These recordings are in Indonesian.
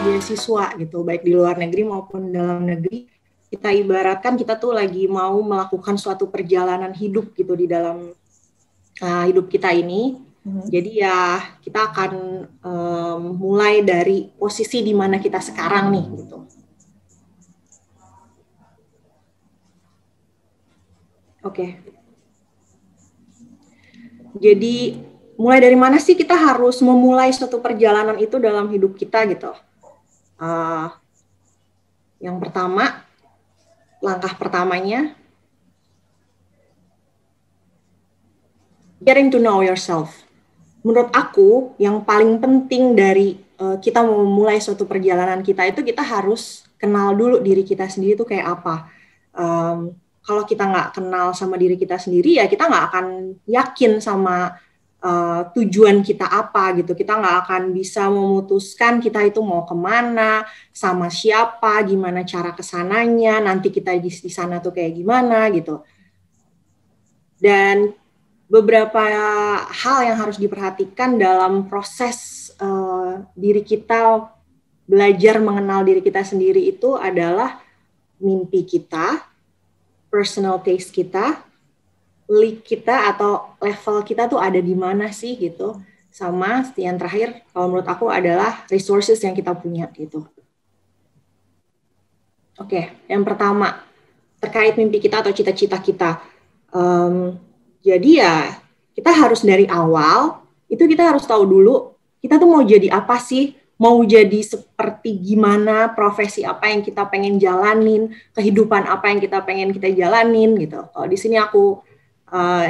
beasiswa gitu, baik di luar negeri maupun dalam negeri. Kita ibaratkan kita tuh lagi mau melakukan suatu perjalanan hidup gitu di dalam hidup kita ini. Jadi ya kita akan mulai dari posisi di mana kita sekarang nih gitu. Oke. Jadi mulai dari mana sih kita harus memulai suatu perjalanan itu dalam hidup kita gitu. Yang pertama, langkah pertamanya, getting to know yourself. Menurut aku, yang paling penting dari kita mau memulai suatu perjalanan kita itu kita harus kenal dulu diri kita sendiri itu kayak apa. Kalau kita nggak kenal sama diri kita sendiri, ya kita nggak akan yakin sama tujuan kita apa gitu. Kita nggak akan bisa memutuskan kita itu mau kemana, sama siapa, gimana cara kesananya, nanti kita di sana tuh kayak gimana gitu. Dan beberapa hal yang harus diperhatikan dalam proses diri kita belajar mengenal diri kita sendiri itu adalah mimpi kita, personal taste kita, league kita atau level kita tuh ada di mana sih gitu. Sama yang terakhir kalau menurut aku adalah resources yang kita punya gitu. Oke, yang pertama terkait mimpi kita atau cita-cita kita. Jadi ya kita harus dari awal itu kita harus tahu dulu kita tuh mau jadi apa sih, mau jadi seperti gimana, profesi apa yang kita pengen jalanin, kehidupan apa yang kita pengen kita jalanin gitu. Kalau di sini aku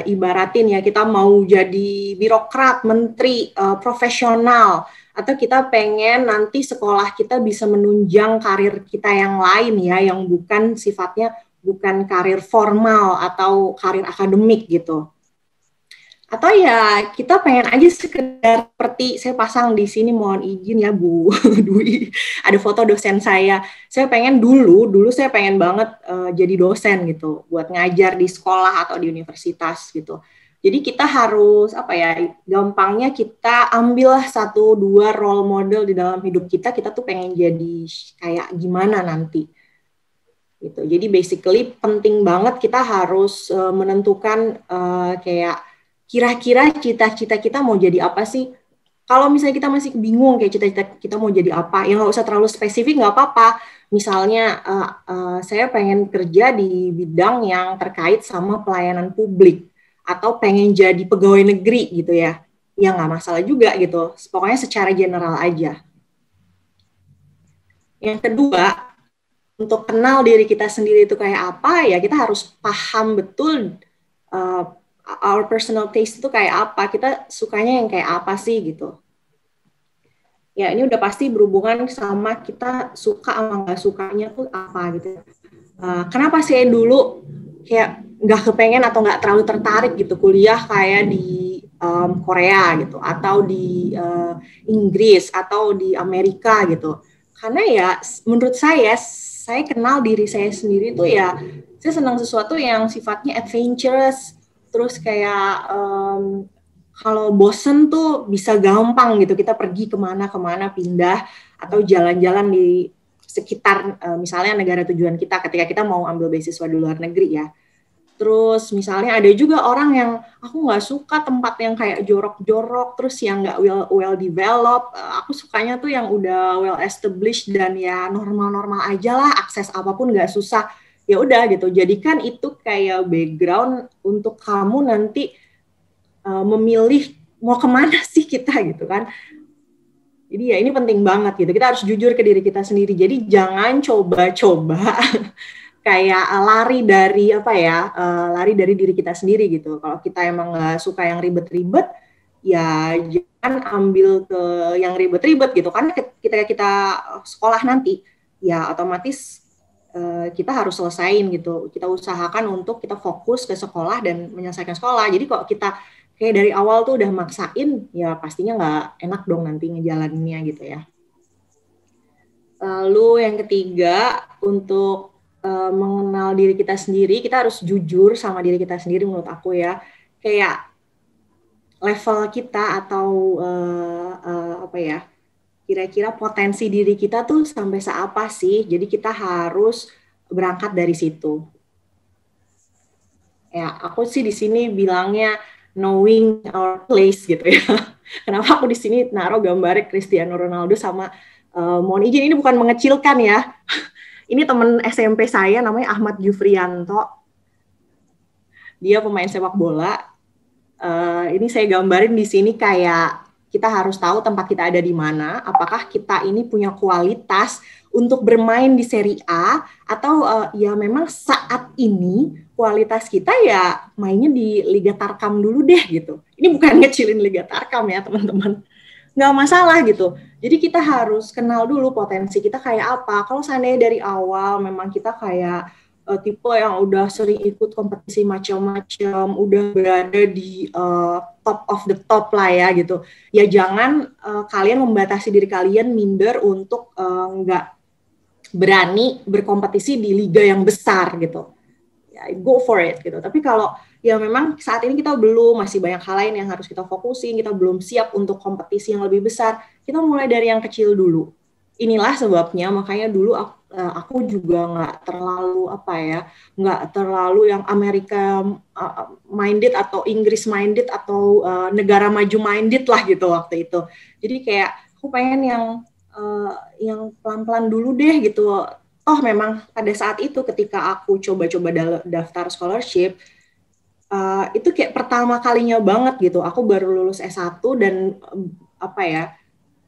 ibaratin ya kita mau jadi birokrat, menteri, profesional, atau kita pengen nanti sekolah kita bisa menunjang karir kita yang lain ya, yang bukan sifatnya bukan karir formal atau karir akademik gitu. Atau ya kita pengen aja sekedar seperti saya pasang di sini, mohon izin ya Bu Dwi, ada foto dosen saya. Saya pengen dulu saya pengen banget jadi dosen gitu, buat ngajar di sekolah atau di universitas gitu. Jadi kita harus apa ya, gampangnya kita ambillah 1-2 role model di dalam hidup kita tuh pengen jadi kayak gimana nanti. Gitu. Jadi basically penting banget kita harus menentukan kayak kira-kira cita-cita kita mau jadi apa sih? Kalau misalnya kita masih bingung kayak cita-cita kita mau jadi apa, ya nggak usah terlalu spesifik, nggak apa-apa. Misalnya saya pengen kerja di bidang yang terkait sama pelayanan publik atau pengen jadi pegawai negeri gitu ya, ya nggak masalah juga gitu. Pokoknya secara general aja. Yang kedua, untuk kenal diri kita sendiri itu kayak apa, ya kita harus paham betul our personal taste itu kayak apa, kita sukanya yang kayak apa sih gitu. Ya ini udah pasti berhubungan sama kita suka sama nggak sukanya tuh apa gitu. Kenapa sih dulu kayak nggak kepengen atau nggak terlalu tertarik gitu kuliah kayak di Korea gitu, atau di Inggris, atau di Amerika gitu. Karena ya menurut saya kenal diri saya sendiri tuh ya, saya senang sesuatu yang sifatnya adventurous, terus kayak kalau bosen tuh bisa gampang gitu kita pergi kemana-kemana, pindah atau jalan-jalan di sekitar misalnya negara tujuan kita ketika kita mau ambil beasiswa di luar negeri ya. Terus misalnya ada juga orang yang aku nggak suka tempat yang kayak jorok-jorok, terus yang nggak well developed. Aku sukanya tuh yang udah well established dan ya normal-normal aja lah, akses apapun nggak susah. Ya udah gitu, jadikan itu kayak background untuk kamu nanti memilih mau kemana sih kita gitu kan. Jadi ya ini penting banget gitu. Kita harus jujur ke diri kita sendiri. Jadi jangan coba-coba kayak lari dari apa ya, lari dari diri kita sendiri gitu. Kalau kita emang nggak suka yang ribet-ribet, ya jangan ambil ke yang ribet-ribet gitu. Karena ketika kita sekolah nanti, ya otomatis kita harus selesain gitu. Kita usahakan untuk kita fokus ke sekolah dan menyelesaikan sekolah. Jadi kalau kita kayak dari awal tuh udah maksain, ya pastinya nggak enak dong nanti ngejalaninnya gitu ya. Lalu yang ketiga, untuk mengenal diri kita sendiri, kita harus jujur sama diri kita sendiri menurut aku ya. Kayak level kita atau apa ya, kira-kira potensi diri kita tuh sampai seapa sih. Jadi kita harus berangkat dari situ. Ya, aku sih di sini bilangnya knowing our place gitu ya. Kenapa aku di sini naruh gambar Cristiano Ronaldo sama mohon izin ini bukan mengecilkan ya. Ini teman SMP saya namanya Ahmad Jufrianto. Dia pemain sepak bola. Ini saya gambarin di sini kayak kita harus tahu tempat kita ada di mana. Apakah kita ini punya kualitas untuk bermain di Serie A atau ya memang saat ini kualitas kita ya mainnya di Liga Tarkam dulu deh gitu. Ini bukan ngecilin Liga Tarkam ya teman-teman. Nggak masalah gitu. Jadi kita harus kenal dulu potensi kita kayak apa. Kalau seandainya dari awal memang kita kayak tipe yang udah sering ikut kompetisi macam-macam, udah berada di top of the top lah ya gitu. Ya jangan kalian membatasi diri kalian minder untuk nggak berani berkompetisi di liga yang besar gitu. Ya, go for it gitu. Tapi kalau ya memang saat ini kita belum, masih banyak hal lain yang harus kita fokusin, kita belum siap untuk kompetisi yang lebih besar, kita mulai dari yang kecil dulu. Inilah sebabnya makanya dulu aku juga nggak terlalu yang Amerika minded atau Inggris minded atau negara maju minded lah gitu waktu itu. Jadi kayak aku pengen yang pelan-pelan dulu deh gitu. Oh memang pada saat itu ketika aku coba-coba daftar scholarship, itu kayak pertama kalinya banget gitu. Aku baru lulus S1 dan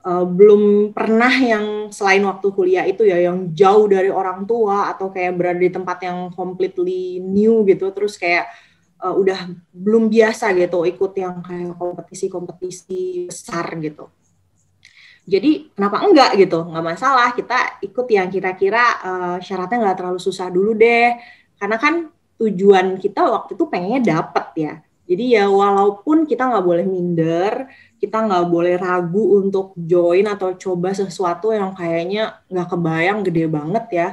belum pernah yang selain waktu kuliah itu ya yang jauh dari orang tua atau kayak berada di tempat yang completely new gitu, terus kayak udah belum biasa gitu ikut yang kayak kompetisi-kompetisi besar gitu. Jadi kenapa enggak gitu, nggak masalah kita ikut yang kira-kira syaratnya nggak terlalu susah dulu deh, karena kan tujuan kita waktu itu pengennya dapet ya. Jadi ya walaupun kita nggak boleh minder, kita nggak boleh ragu untuk join atau coba sesuatu yang kayaknya nggak kebayang gede banget ya.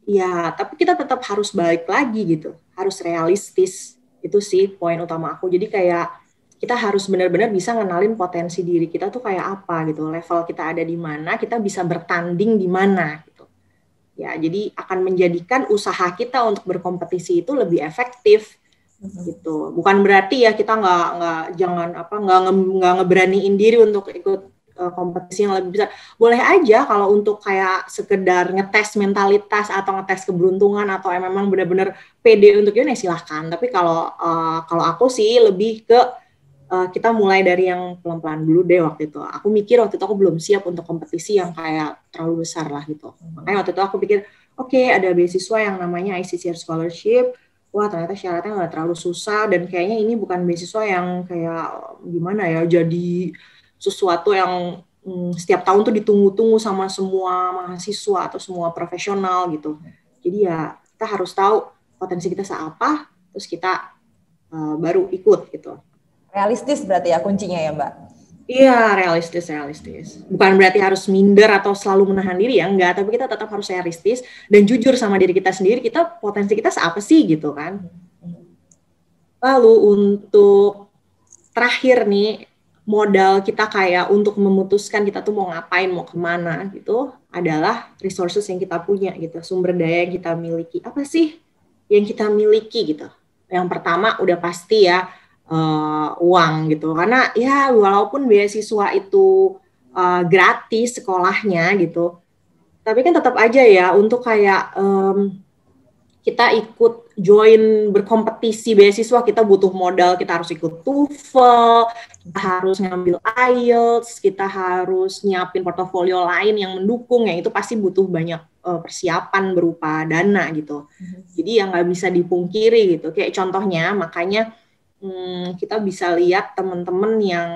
Ya, tapi kita tetap harus balik lagi gitu, harus realistis. Itu sih poin utama aku. Jadi kayak kita harus benar-benar bisa ngenalin potensi diri kita tuh kayak apa gitu, level kita ada di mana, kita bisa bertanding di mana gitu. Ya, jadi akan menjadikan usaha kita untuk berkompetisi itu lebih efektif. Gitu. Bukan berarti ya kita nggak ngeberaniin diri untuk ikut kompetisi yang lebih besar. Boleh aja kalau untuk kayak sekedar ngetes mentalitas atau ngetes keberuntungan atau memang benar-benar pede untuk itu, ya silahkan. Tapi kalau aku sih lebih ke kita mulai dari yang pelan-pelan dulu deh waktu itu. Aku mikir waktu itu aku belum siap untuk kompetisi yang kayak terlalu besar lah gitu. Makanya waktu itu aku pikir, oke, ada beasiswa yang namanya ICCR Scholarship. Wah ternyata syaratnya nggak terlalu susah dan kayaknya ini bukan beasiswa yang kayak gimana ya, jadi sesuatu yang setiap tahun tuh ditunggu-tunggu sama semua mahasiswa atau semua profesional gitu. Jadi ya kita harus tahu potensi kita seapa, terus kita baru ikut gitu. Realistis berarti ya kuncinya ya Mbak? Iya, realistis. Bukan berarti harus minder atau selalu menahan diri ya, enggak. Tapi kita tetap harus realistis dan jujur sama diri kita sendiri, potensi kita seapa sih gitu kan. Lalu untuk terakhir nih, modal kita kayak untuk memutuskan kita tuh mau ngapain, mau kemana gitu, adalah resources yang kita punya gitu, sumber daya yang kita miliki. Apa sih yang kita miliki gitu? Yang pertama udah pasti ya, uang gitu, karena ya walaupun beasiswa itu gratis sekolahnya gitu, tapi kan tetap aja ya untuk kayak kita ikut join berkompetisi beasiswa kita butuh modal, kita harus ikut TOEFL, kita harus ngambil IELTS, kita harus nyiapin portofolio lain yang mendukung, yang itu pasti butuh banyak persiapan berupa dana gitu. Jadi yang nggak bisa dipungkiri gitu. Kayak contohnya makanya kita bisa lihat teman-teman yang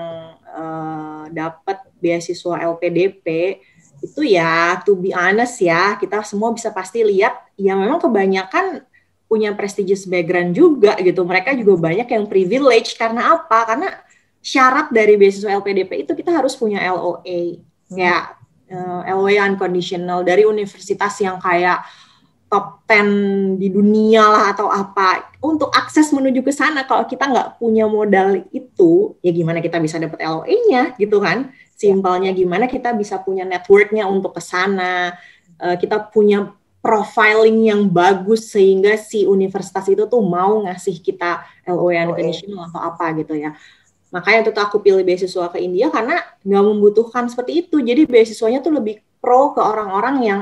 dapat beasiswa LPDP itu ya, to be honest ya, kita semua bisa pasti lihat ya memang kebanyakan punya prestigious background juga gitu. Mereka juga banyak yang privilege. Karena apa? Karena syarat dari beasiswa LPDP itu kita harus punya LOA, ya LOA unconditional dari universitas yang kayak top 10 di dunia lah atau apa. Untuk akses menuju ke sana, kalau kita nggak punya modal itu, ya gimana kita bisa dapat LOA-nya gitu kan? Simpelnya gimana kita bisa punya networknya untuk ke sana, kita punya profiling yang bagus sehingga si universitas itu tuh mau ngasih kita LOA unconditional atau apa gitu ya. Makanya tuh aku pilih beasiswa ke India karena nggak membutuhkan seperti itu. Jadi beasiswanya tuh lebih pro ke orang-orang yang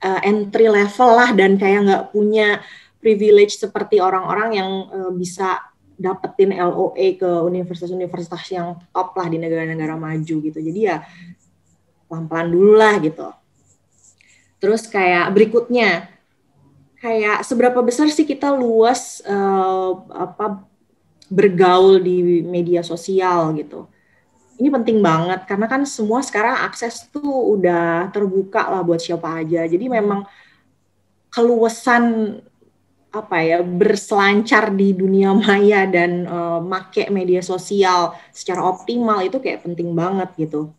entry level lah dan kayak nggak punya privilege seperti orang-orang yang bisa dapetin LOA ke universitas-universitas yang top lah di negara-negara maju gitu. Jadi ya pelan-pelan dulu lah gitu. Terus kayak berikutnya, kayak seberapa besar sih kita luas bergaul di media sosial gitu. Ini penting banget karena kan semua sekarang akses tuh udah terbuka lah buat siapa aja. Jadi memang keluasan berselancar di dunia maya dan make media sosial secara optimal itu kayak penting banget gitu.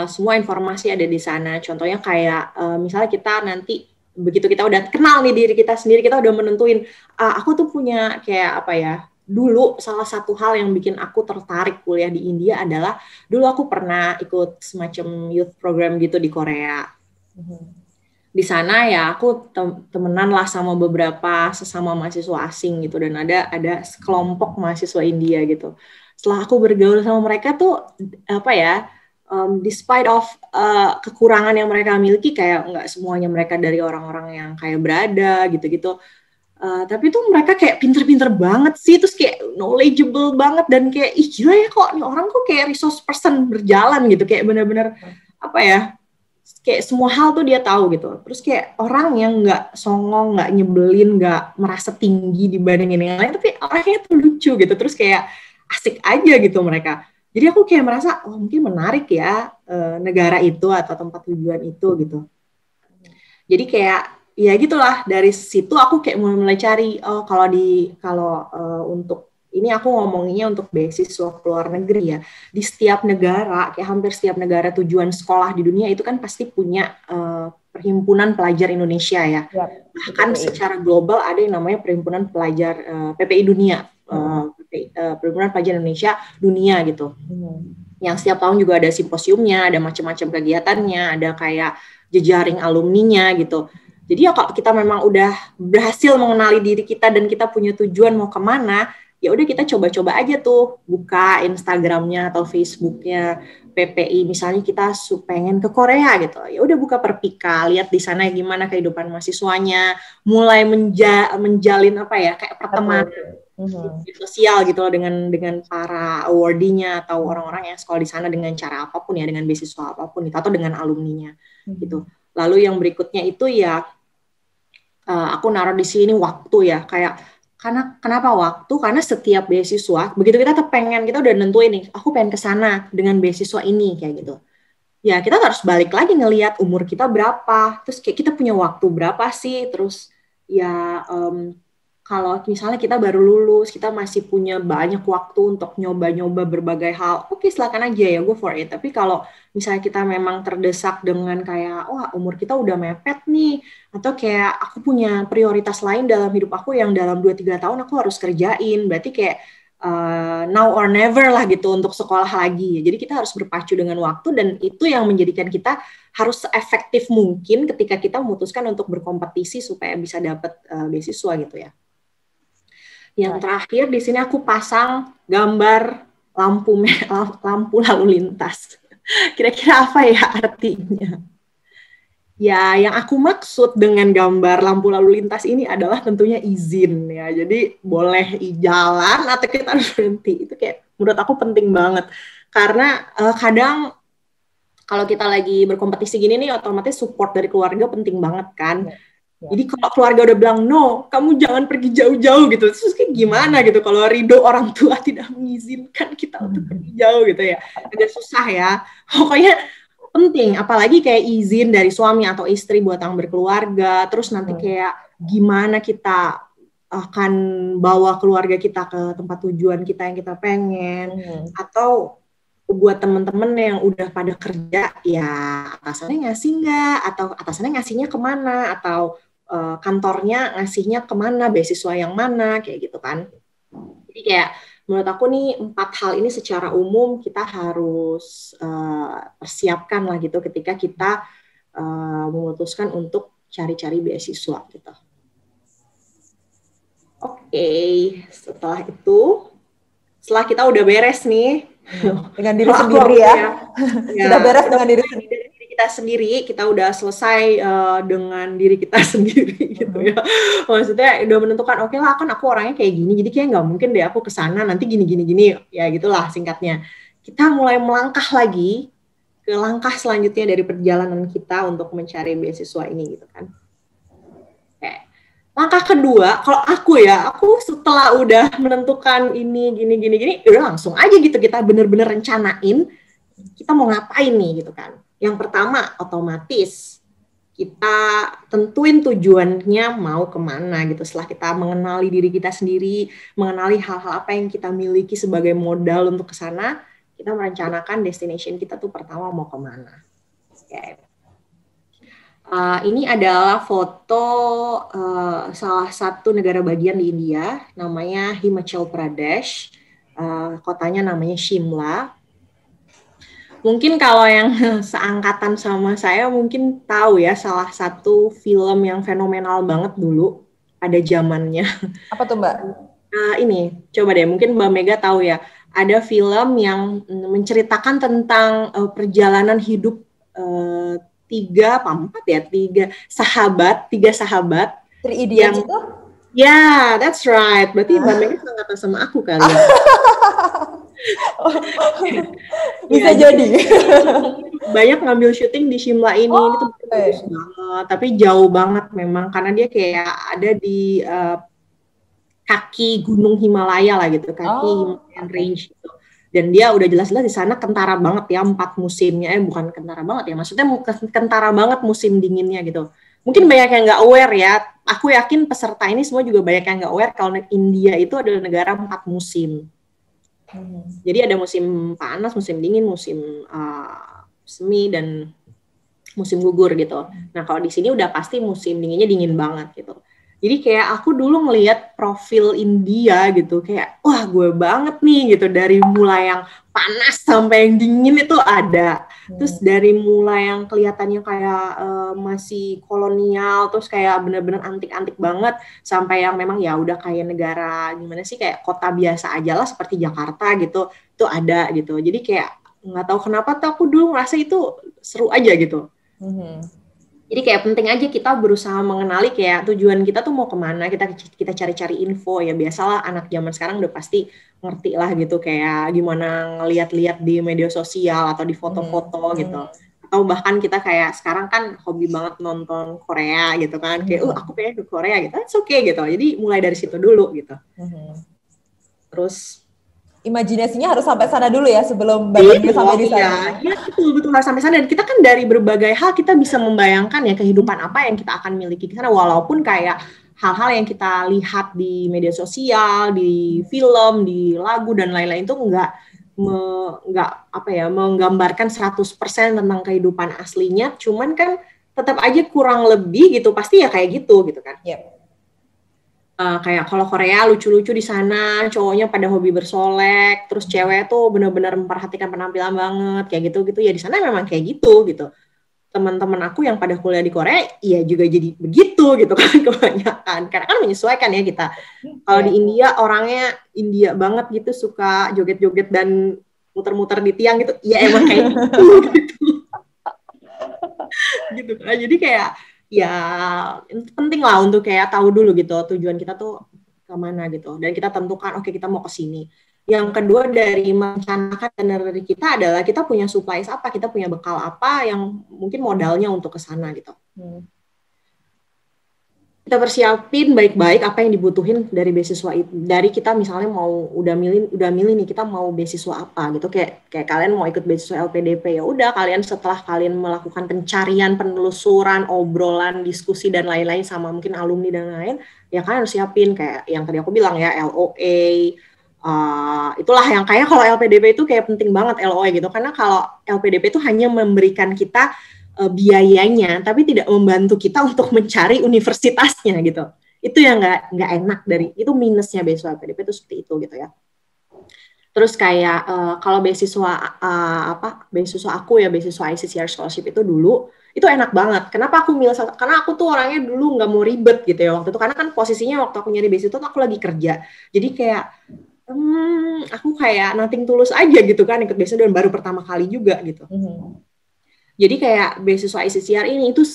Semua informasi ada di sana. Contohnya kayak misalnya kita nanti begitu kita udah kenal nih diri kita sendiri, kita udah menentuin aku tuh punya kayak dulu salah satu hal yang bikin aku tertarik kuliah di India adalah dulu aku pernah ikut semacam youth program gitu di Korea. Di sana ya aku temenan lah sama beberapa sesama mahasiswa asing gitu, dan ada sekelompok mahasiswa India gitu. Setelah aku bergaul sama mereka tuh despite of kekurangan yang mereka miliki, kayak nggak semuanya mereka dari orang-orang yang kayak berada gitu-gitu, tapi tuh mereka kayak pinter-pinter banget sih, terus kayak knowledgeable banget, dan kayak ih gila ya kok nih orang kok kayak resource person berjalan gitu, kayak benar-benar kayak semua hal tuh dia tahu gitu. Terus kayak orang yang nggak songong, nggak nyebelin, nggak merasa tinggi dibandingin yang lain, tapi orangnya tuh lucu gitu, terus kayak asik aja gitu mereka. Jadi aku kayak merasa, mungkin menarik ya negara itu atau tempat tujuan itu gitu. Jadi kayak ya gitulah, dari situ aku kayak mulai cari, kalau untuk ini aku ngomonginnya untuk beasiswa ke luar negeri ya. Di setiap negara, kayak hampir setiap negara tujuan sekolah di dunia itu kan pasti punya Perhimpunan Pelajar Indonesia ya. Bahkan secara global ada yang namanya Perhimpunan Pelajar PPI Dunia. Perhimpunan Pelajar Indonesia Dunia gitu. Yang setiap tahun juga ada simposiumnya, ada macam-macam kegiatannya, ada kayak jejaring alumninya gitu. Jadi ya kalau kita memang udah berhasil mengenali diri kita dan kita punya tujuan mau kemana, ya udah kita coba-coba aja tuh buka Instagramnya atau Facebooknya PPI. Misalnya kita pengen ke Korea gitu, ya udah buka Perpika, lihat di sana gimana kehidupan mahasiswanya, mulai menjalin kayak pertemanan sosial gitu loh dengan para awardee-nya atau orang-orang yang sekolah di sana dengan cara apapun ya, dengan beasiswa apapun gitu, atau dengan alumninya gitu. Lalu yang berikutnya itu ya aku naruh di sini waktu ya, kayak kenapa waktu? Karena setiap beasiswa begitu kita udah nentuin nih, aku pengen ke sana dengan beasiswa ini kayak gitu. Ya kita harus balik lagi ngelihat umur kita berapa, terus kayak kita punya waktu berapa sih, terus ya kalau misalnya kita baru lulus, kita masih punya banyak waktu untuk nyoba-nyoba berbagai hal, oke, silakan aja ya, go for it. Tapi kalau misalnya kita memang terdesak dengan kayak, wah umur kita udah mepet nih, atau kayak aku punya prioritas lain dalam hidup aku yang dalam 2-3 tahun aku harus kerjain, berarti kayak now or never lah gitu untuk sekolah lagi. Jadi kita harus berpacu dengan waktu, dan itu yang menjadikan kita harus seefektif mungkin ketika kita memutuskan untuk berkompetisi supaya bisa dapat beasiswa gitu ya. Yang terakhir di sini aku pasang gambar lampu lalu lintas. Kira-kira apa ya artinya? Ya, yang aku maksud dengan gambar lampu lalu lintas ini adalah tentunya izin ya. Jadi boleh jalan atau kita harus berhenti. Itu kayak menurut aku penting banget. Karena kadang kalau kita lagi berkompetisi gini nih, otomatis support dari keluarga penting banget kan. Jadi kalau keluarga udah bilang, no, kamu jangan pergi jauh-jauh gitu, terus kayak gimana gitu kalau ridho orang tua tidak mengizinkan kita untuk pergi jauh gitu ya. Agak susah ya. Pokoknya penting, apalagi kayak izin dari suami atau istri buat yang berkeluarga, terus nanti kayak gimana kita akan bawa keluarga kita ke tempat tujuan kita yang kita pengen, atau buat teman-teman yang udah pada kerja, ya atasannya ngasih nggak, atau atasannya ngasihnya kemana, atau kantornya ngasihnya kemana, beasiswa yang mana, kayak gitu kan. Jadi kayak menurut aku nih 4 hal ini secara umum kita harus persiapkan lah gitu ketika kita memutuskan untuk cari-cari beasiswa gitu. Oke, setelah kita udah beres nih dengan diri sendiri ya. Sudah beres dengan diri sendiri. Kita sendiri, kita udah selesai dengan diri kita sendiri gitu ya. Maksudnya udah menentukan oke lah kan aku orangnya kayak gini, jadi kayak nggak mungkin deh aku kesana nanti gini ya gitulah singkatnya. Kita mulai melangkah lagi ke langkah selanjutnya dari perjalanan kita untuk mencari beasiswa ini gitu kan. Langkah kedua, kalau aku setelah udah menentukan ini gini, udah langsung aja gitu kita bener-bener rencanain kita mau ngapain nih gitu kan. Yang pertama, otomatis kita tentuin tujuannya mau kemana gitu. Setelah kita mengenali diri kita sendiri, mengenali hal-hal apa yang kita miliki sebagai modal untuk kesana, kita merencanakan destination kita tuh pertama mau kemana. Okay. Ini adalah foto salah satu negara bagian di India, namanya Himachal Pradesh. Kotanya namanya Shimla. Mungkin kalau yang seangkatan sama saya mungkin tahu ya salah satu film yang fenomenal banget dulu ada zamannya. Apa tuh Mbak? Ini coba deh mungkin Mbak Mega tahu ya. Ada film yang menceritakan tentang perjalanan hidup tiga sahabat. Three Idiots itu? Ya, that's right. Berarti Mbak Mega seangkatan sama aku kali ya. Bisa jadi. Banyak ngambil syuting di Shimla ini tuh bagus banget, tapi jauh banget memang karena dia kayak ada di kaki Gunung Himalaya lah gitu, kaki Himalayan Range gitu. Dan dia udah jelas-jelas di sana kentara banget ya 4 musimnya, bukan kentara banget ya, maksudnya kentara banget musim dinginnya gitu. Mungkin banyak yang nggak aware ya, aku yakin peserta ini semua juga banyak yang nggak aware kalau India itu adalah negara 4 musim. Jadi ada musim panas, musim dingin, musim semi, dan musim gugur gitu. Nah kalau di sini udah pasti musim dinginnya dingin banget gitu. Jadi kayak aku dulu ngelihat profil India gitu, kayak wah gue banget nih gitu, dari mulai yang panas sampai yang dingin itu ada. Terus dari mulai yang kelihatannya kayak masih kolonial, terus kayak bener-bener antik-antik banget, sampai yang memang ya udah kayak negara gimana sih, kayak kota biasa aja lah seperti Jakarta gitu, itu ada gitu. Jadi kayak nggak tahu kenapa tuh aku dulu ngerasa itu seru aja gitu. Jadi kayak penting aja kita berusaha mengenali kayak tujuan kita tuh mau kemana, kita cari-cari info ya, biasalah anak zaman sekarang udah pasti ngerti lah gitu kayak gimana ngeliat-liat di media sosial atau di foto-foto gitu. Atau bahkan kita kayak sekarang kan hobi banget nonton Korea gitu kan, kayak aku pengen ke Korea gitu, it's okay gitu. Jadi mulai dari situ dulu gitu. Terus imajinasinya harus sampai sana dulu ya sebelum badannya sampai di sana. Iya, betul harus sampai sana. Dan kita kan dari berbagai hal kita bisa membayangkan ya kehidupan apa yang kita akan miliki di sana, walaupun kayak hal-hal yang kita lihat di media sosial, di film, di lagu dan lain-lain itu nggak menggambarkan 100% tentang kehidupan aslinya. Cuman kan tetap aja kurang lebih gitu, pasti ya kayak gitu kan. Yep. Kayak kalau Korea lucu-lucu di sana, cowoknya pada hobi bersolek, terus cewek tuh benar-benar memperhatikan penampilan banget, kayak gitu-gitu ya di sana memang kayak gitu. Teman-teman aku yang pada kuliah di Korea, ya juga jadi begitu gitu kan kebanyakan, karena kan menyesuaikan ya kita. Kalau di India orangnya India banget gitu, suka joget-joget dan muter-muter di tiang gitu, ya emang kayak gitu. Gitu kan, jadi kayak ya penting lah untuk kayak tahu dulu gitu tujuan kita tuh kemana gitu, dan kita tentukan oke, kita mau ke sini. Yang kedua dari merencanakan itinerary kita adalah kita punya supplies apa, kita punya bekal apa yang mungkin modalnya untuk ke sana gitu. Kita persiapin baik-baik apa yang dibutuhin dari beasiswa itu. Dari kita misalnya mau udah milih nih kita mau beasiswa apa gitu, kayak kalian mau ikut beasiswa LPDP, ya udah kalian setelah kalian melakukan pencarian, penelusuran, obrolan, diskusi dan lain-lain sama mungkin alumni dan lain, ya kalian harus siapin kayak yang tadi aku bilang ya, LOA. Itulah yang kayak kalau LPDP itu kayak penting banget LOA gitu, karena kalau LPDP itu hanya memberikan kita biayanya, tapi tidak membantu kita untuk mencari universitasnya gitu. Itu yang nggak enak, itu minusnya beasiswa LPDP itu seperti itu gitu ya. Terus kayak kalau beasiswa beasiswa aku ya, beasiswa ICCR Scholarship itu dulu itu enak banget. Kenapa aku milih karena aku tuh orangnya dulu nggak mau ribet gitu ya waktu itu, karena kan posisinya waktu aku nyari beasiswa tuh aku lagi kerja. Jadi kayak aku kayak nothing tulus aja gitu kan ikut beasiswa dan baru pertama kali juga gitu. Jadi kayak beasiswa ICCR ini itu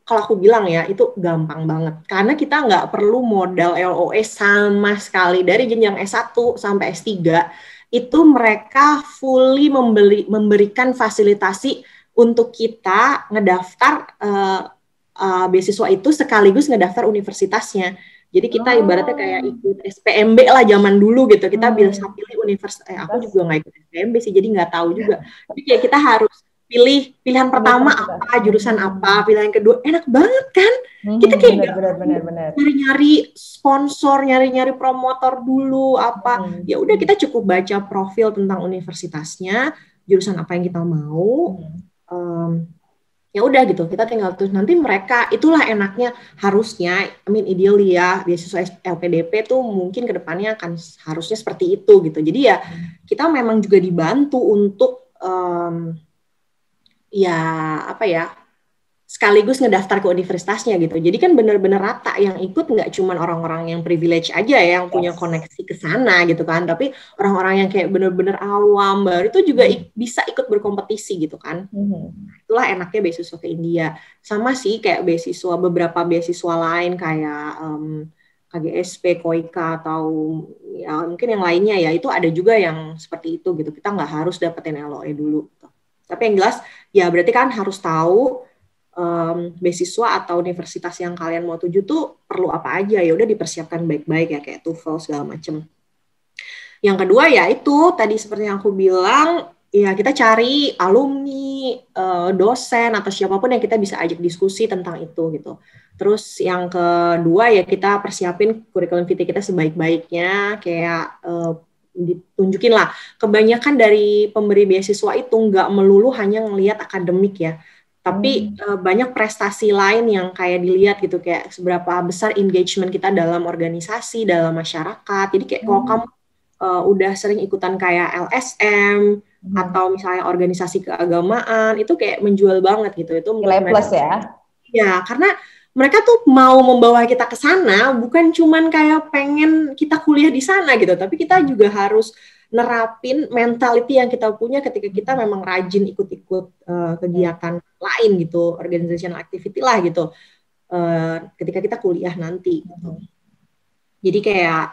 kalau aku bilang ya itu gampang banget karena kita nggak perlu modal LOE sama sekali dari jenjang S1 sampai S3 itu mereka fully memberikan fasilitasi untuk kita ngedaftar beasiswa itu sekaligus ngedaftar universitasnya. Jadi kita ibaratnya kayak ikut SPMB lah zaman dulu gitu. Kita bisa pilih universitas. Aku juga nggak ikut SPMB sih, jadi nggak tahu juga. Jadi kayak kita harus pilih pilihan pertama apa, jurusan apa, pilihan kedua enak banget kan? Kita kayak nyari-nyari sponsor, nyari-nyari promotor dulu apa. Ya udah kita cukup baca profil tentang universitasnya, jurusan apa yang kita mau. Ya udah gitu, kita tinggal terus nanti mereka itulah enaknya harusnya, ideally ya beasiswa LPDP tuh mungkin kedepannya akan harusnya seperti itu gitu. Jadi ya kita memang juga dibantu untuk sekaligus ngedaftar ke universitasnya gitu. Jadi kan benar-benar rata yang ikut, nggak cuma orang-orang yang privilege aja ya, yang punya koneksi ke sana gitu kan, tapi orang-orang yang kayak benar-benar awam baru itu juga bisa ikut berkompetisi gitu kan. Itulah enaknya beasiswa ke India. Sama sih kayak beberapa beasiswa lain kayak KGSP, KOIKA atau ya mungkin yang lainnya ya, itu ada juga yang seperti itu gitu. Kita nggak harus dapetin LOE dulu. Gitu. Tapi yang jelas ya berarti kan harus tahu beasiswa atau universitas yang kalian mau tuju tuh perlu apa aja, ya udah dipersiapkan baik-baik ya kayak TOEFL segala macem. Yang kedua ya itu tadi seperti yang aku bilang ya kita cari alumni, dosen atau siapapun yang kita bisa ajak diskusi tentang itu gitu. Terus yang kedua ya kita persiapin kurikulum vitae kita sebaik-baiknya kayak ditunjukin lah. Kebanyakan dari pemberi beasiswa itu nggak melulu hanya ngelihat akademik ya. Tapi banyak prestasi lain yang kayak dilihat gitu, kayak seberapa besar engagement kita dalam organisasi, dalam masyarakat. Jadi kayak kalau kamu udah sering ikutan kayak LSM atau misalnya organisasi keagamaan, itu kayak menjual banget gitu. Itu nilai plus ya? Ya, karena mereka tuh mau membawa kita ke sana, bukan cuman kayak pengen kita kuliah di sana gitu, tapi kita juga harus nerapin mentality yang kita punya ketika kita memang rajin ikut-ikut kegiatan lain gitu, organizational activity lah gitu, ketika kita kuliah nanti gitu. Jadi kayak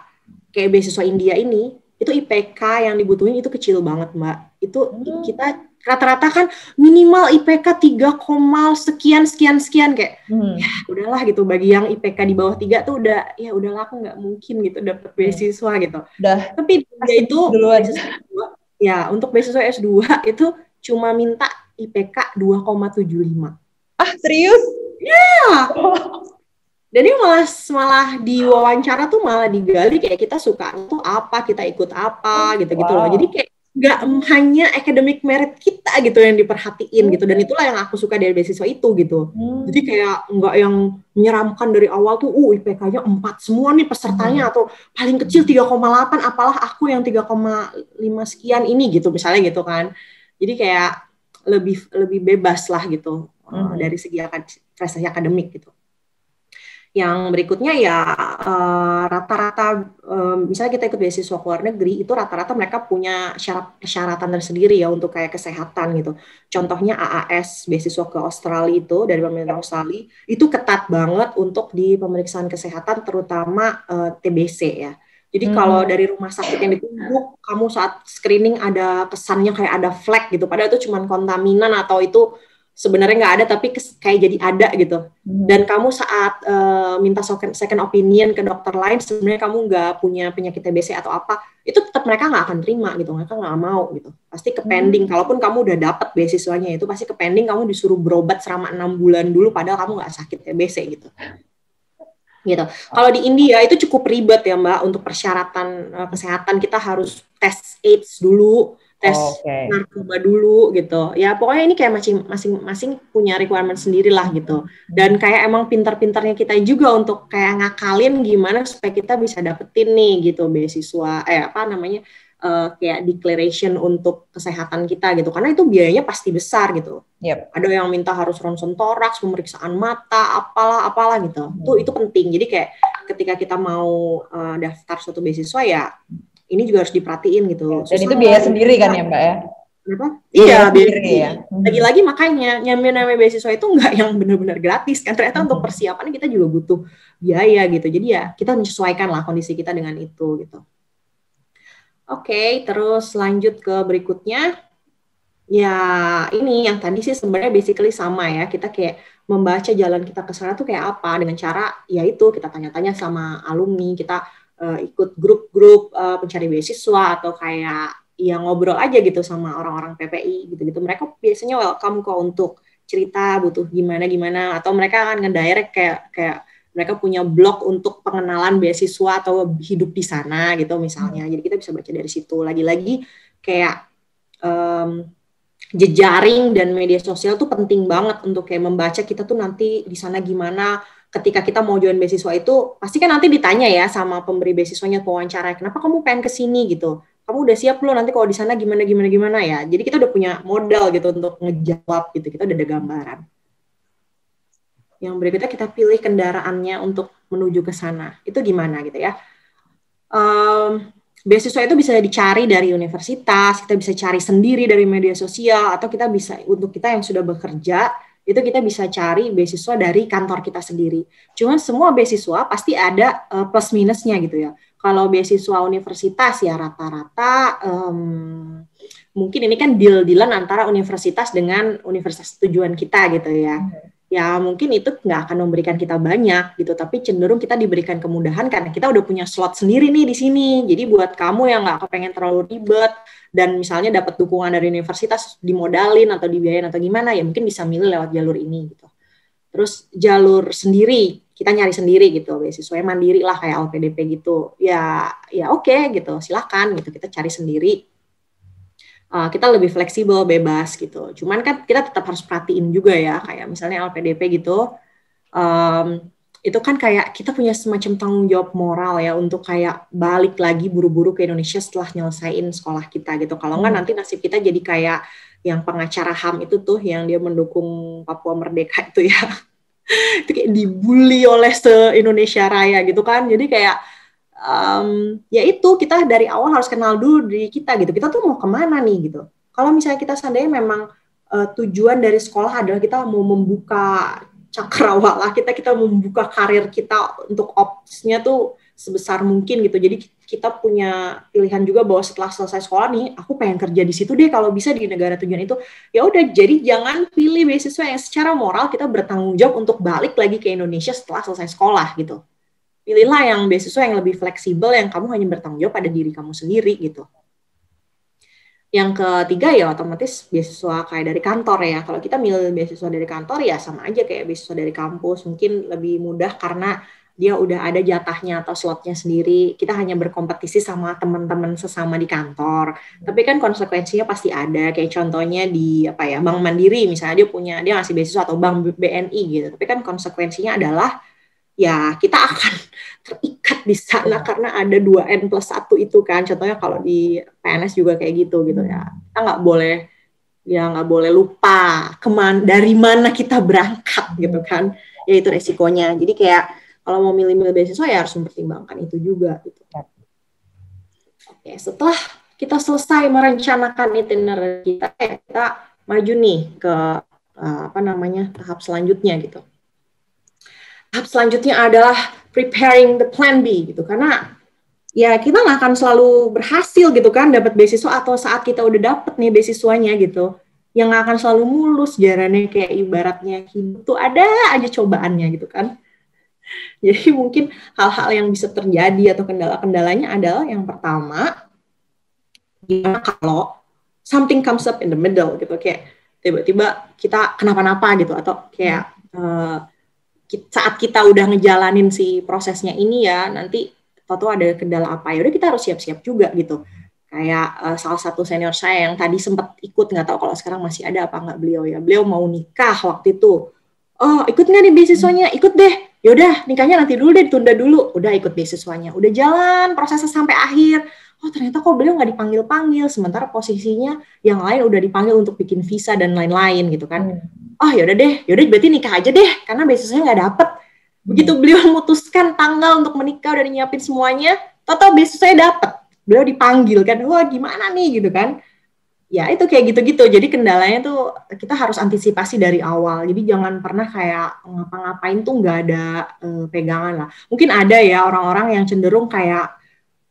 beasiswa India ini, itu IPK yang dibutuhin itu kecil banget Mbak. Itu kita rata-rata kan minimal IPK 3, sekian kayak ya udahlah gitu, bagi yang IPK di bawah 3 tuh udah ya udahlah aku nggak mungkin gitu dapet beasiswa gitu. Tapi dia itu ya untuk beasiswa S2 itu cuma minta IPK 2,75. Ah, serius? Ya. Jadi malah di wawancara tuh malah digali kayak kita suka tuh apa, kita ikut apa gitu-gitu loh. Jadi kayak nggak hanya academic merit kita gitu yang diperhatiin gitu, dan itulah yang aku suka dari beasiswa itu gitu. Jadi kayak nggak yang menyeramkan dari awal tuh IPK-nya 4 semua nih pesertanya atau paling kecil 3,8 apalah aku yang 3,5 sekian ini gitu misalnya gitu kan. Jadi kayak lebih bebas lah gitu dari segi prestasi akademik gitu. Yang berikutnya ya rata-rata misalnya kita ikut beasiswa ke luar negeri itu rata-rata mereka punya persyaratan tersendiri ya untuk kayak kesehatan gitu. Contohnya AAS beasiswa ke Australia itu dari pemerintah Australia itu ketat banget untuk di pemeriksaan kesehatan terutama TBC ya. Jadi kalau dari rumah sakit yang ditunjuk kamu saat screening ada kesannya kayak ada flek gitu, padahal itu cuma kontaminan atau itu sebenarnya nggak ada tapi kayak jadi ada gitu. Dan kamu saat minta second opinion ke dokter lain sebenarnya kamu nggak punya penyakit TBC atau apa, itu tetap mereka nggak akan terima gitu, mereka nggak mau gitu, pasti ke pending. Kalaupun kamu udah dapat beasiswanya itu pasti ke pending, kamu disuruh berobat selama 6 bulan dulu padahal kamu nggak sakit TBC gitu. Kalau di India itu cukup ribet ya Mbak, untuk persyaratan kesehatan kita harus tes AIDS dulu, tes narkoba dulu gitu. Ya pokoknya ini kayak masing-masing punya requirement sendiri lah gitu. Dan kayak emang pintar-pintarnya kita juga untuk kayak ngakalin gimana supaya kita bisa dapetin nih gitu beasiswa kayak declaration untuk kesehatan kita gitu, karena itu biayanya pasti besar gitu. Ada yang minta harus ronsen toraks, pemeriksaan mata, apalah gitu. Itu penting. Jadi kayak ketika kita mau daftar suatu beasiswa ya, ini juga harus diperhatiin gitu. Dan itu biaya sendiri kan ya Mbak ya? Kenapa? Iya, biaya sendiri. Ya. Lagi-lagi makanya nyampe beasiswa itu nggak yang benar-benar gratis kan. Ternyata untuk persiapannya kita juga butuh biaya gitu. Jadi ya kita menyesuaikan lah kondisi kita dengan itu gitu. Oke, terus lanjut ke berikutnya. Ya, ini yang tadi sih sebenarnya basically sama ya. Kita kayak membaca jalan kita ke sana tuh kayak apa, dengan cara ya itu kita tanya-tanya sama alumni, kita ikut grup-grup pencari beasiswa, atau kayak ya ngobrol aja gitu sama orang-orang PPI gitu-gitu. Mereka biasanya welcome kok untuk cerita butuh gimana, atau mereka akan ngedirect kayak mereka punya blog untuk pengenalan beasiswa atau hidup di sana gitu misalnya. Jadi kita bisa baca dari situ. Lagi-lagi kayak jejaring dan media sosial tuh penting banget untuk kayak membaca kita tuh nanti di sana gimana. Ketika kita mau join beasiswa itu pasti kan nanti ditanya ya sama pemberi beasiswanya, wawancara, kenapa kamu pengen kesini gitu. Kamu udah siap belum nanti kalau di sana gimana ya. Jadi kita udah punya modal gitu untuk ngejawab gitu. Kita udah ada gambaran. Yang berikutnya kita pilih kendaraannya untuk menuju ke sana. Itu gimana gitu ya. Beasiswa itu bisa dicari dari universitas, kita bisa cari sendiri dari media sosial, atau kita bisa, untuk kita yang sudah bekerja, itu kita bisa cari beasiswa dari kantor kita sendiri. Cuman semua beasiswa pasti ada plus minusnya gitu ya. Kalau beasiswa universitas ya rata-rata mungkin ini kan deal-dealan antara universitas dengan universitas tujuan kita gitu ya. Ya mungkin itu nggak akan memberikan kita banyak gitu, tapi cenderung kita diberikan kemudahan karena kita udah punya slot sendiri nih di sini. Jadi buat kamu yang nggak kepengen terlalu ribet dan misalnya dapat dukungan dari universitas dimodalin atau dibiayain atau gimana, ya mungkin bisa milih lewat jalur ini gitu. Terus jalur sendiri, kita nyari sendiri gitu, beasiswa mandiri lah kayak LPDP gitu. Ya oke gitu, silakan gitu, kita cari sendiri. Kita lebih fleksibel, bebas gitu. Cuman kan kita tetap harus perhatiin juga ya, kayak misalnya LPDP gitu, itu kan kayak kita punya semacam tanggung jawab moral ya untuk kayak balik lagi buru-buru ke Indonesia setelah nyelesain sekolah kita gitu. Kalau nggak nanti nasib kita jadi kayak yang pengacara HAM itu tuh, yang dia mendukung Papua Merdeka itu ya. Itu kayak dibully oleh se-Indonesia Raya gitu kan. Jadi kayak ya itu kita dari awal harus kenal dulu diri kita gitu. Kita tuh mau kemana nih gitu. Kalau misalnya kita seandainya memang tujuan dari sekolah adalah kita mau membuka cakrawala kita membuka karir kita untuk opsnya tuh sebesar mungkin gitu. Jadi kita punya pilihan juga bahwa setelah selesai sekolah nih, aku pengen kerja di situ deh kalau bisa di negara tujuan itu. Ya udah, jadi jangan pilih beasiswa yang secara moral kita bertanggung jawab untuk balik lagi ke Indonesia setelah selesai sekolah gitu. Pilihlah yang beasiswa yang lebih fleksibel, yang kamu hanya bertanggung jawab pada diri kamu sendiri gitu. Yang ketiga ya otomatis beasiswa kayak dari kantor ya. Kalau kita milih beasiswa dari kantor ya sama aja kayak beasiswa dari kampus, mungkin lebih mudah karena dia udah ada jatahnya atau slotnya sendiri. Kita hanya berkompetisi sama teman-teman sesama di kantor. Tapi kan konsekuensinya pasti ada. Kayak contohnya di Bank Mandiri misalnya dia ngasih beasiswa, atau Bank BNI gitu. Tapi kan konsekuensinya adalah ya kita akan terikat di sana karena ada 2N+1 itu kan. Contohnya kalau di PNS juga kayak gitu ya. Kita nggak boleh lupa dari mana kita berangkat gitu kan. Ya itu resikonya. Jadi kayak kalau mau milih-milih beasiswa ya harus mempertimbangkan itu juga gitu. Oke, setelah kita selesai merencanakan itinerary kita maju nih ke tahap selanjutnya gitu. Tahap selanjutnya adalah preparing the plan B gitu, karena ya kita nggak akan selalu berhasil gitu kan dapat beasiswa, atau saat kita udah dapet nih beasiswanya gitu, yang nggak akan selalu mulus jalannya, kayak ibaratnya hidup tuh ada aja cobaannya gitu kan. Jadi mungkin hal-hal yang bisa terjadi atau kendala-kendalanya adalah yang pertama, gimana kalau something comes up in the middle gitu, kayak tiba-tiba kita kenapa-napa gitu, atau kayak saat kita udah ngejalanin si prosesnya ini ya, nanti tahu ada kendala apa, ya udah kita harus siap-siap juga gitu. Kayak salah satu senior saya yang tadi sempat ikut, nggak tahu kalau sekarang masih ada apa nggak beliau mau nikah waktu itu. Oh, ikut nggak nih beasiswanya? Ikut deh. yaudah nikahnya nanti dulu deh, ditunda dulu. Udah ikut beasiswanya, udah jalan prosesnya sampai akhir. Oh ternyata kok beliau nggak dipanggil-panggil, sementara posisinya yang lain udah dipanggil untuk bikin visa dan lain-lain gitu kan. Oh yaudah deh, yaudah berarti nikah aja deh, karena beasiswanya nggak dapet. Begitu beliau memutuskan tanggal untuk menikah, udah nyiapin semuanya, total beasiswanya dapet. Beliau dipanggil kan, wah gimana nih gitu kan. Ya itu kayak gitu-gitu, jadi kendalanya tuh kita harus antisipasi dari awal, jadi jangan pernah kayak ngapa-ngapain tuh nggak ada pegangan lah. Mungkin ada ya orang-orang yang cenderung kayak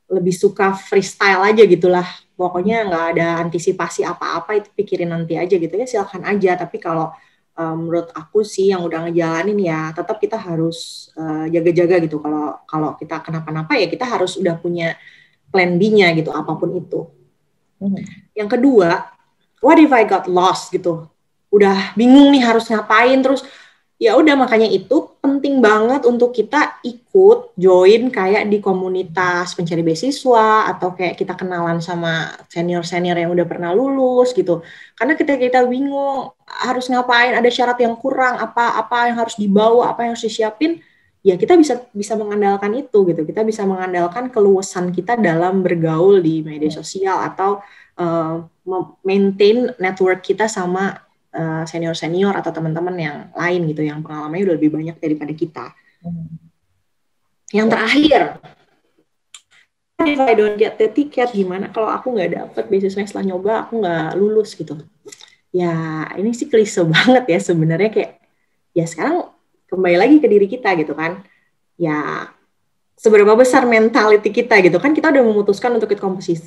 lebih suka freestyle aja gitulah, pokoknya nggak ada antisipasi apa-apa, itu pikirin nanti aja gitu ya, silakan aja. Tapi kalau menurut aku sih yang udah ngejalanin ya tetap kita harus jaga-jaga gitu, kalau kalau kita kenapa-napa ya kita harus udah punya plan B-nya gitu, apapun itu. Yang kedua, what if I got lost gitu? Udah bingung nih harus ngapain, terus ya udah, makanya itu penting banget untuk kita ikut join kayak di komunitas pencari beasiswa, atau kayak kita kenalan sama senior-senior yang udah pernah lulus gitu. Karena kita bingung harus ngapain, ada syarat yang kurang, apa yang harus dibawa, apa yang harus disiapin, ya kita bisa mengandalkan itu gitu. Kita bisa mengandalkan keluasan kita dalam bergaul di media sosial, atau maintain network kita sama senior-senior atau teman-teman yang lain gitu, yang pengalamannya udah lebih banyak daripada kita. Yang terakhir, if I don't get the ticket, gimana kalau aku nggak dapet beasiswanya setelah nyoba, aku nggak lulus gitu. Ya ini sih klise banget ya sebenarnya, kayak ya sekarang kembali lagi ke diri kita gitu kan. Ya seberapa besar mentality kita gitu kan, kita udah memutuskan untuk ikut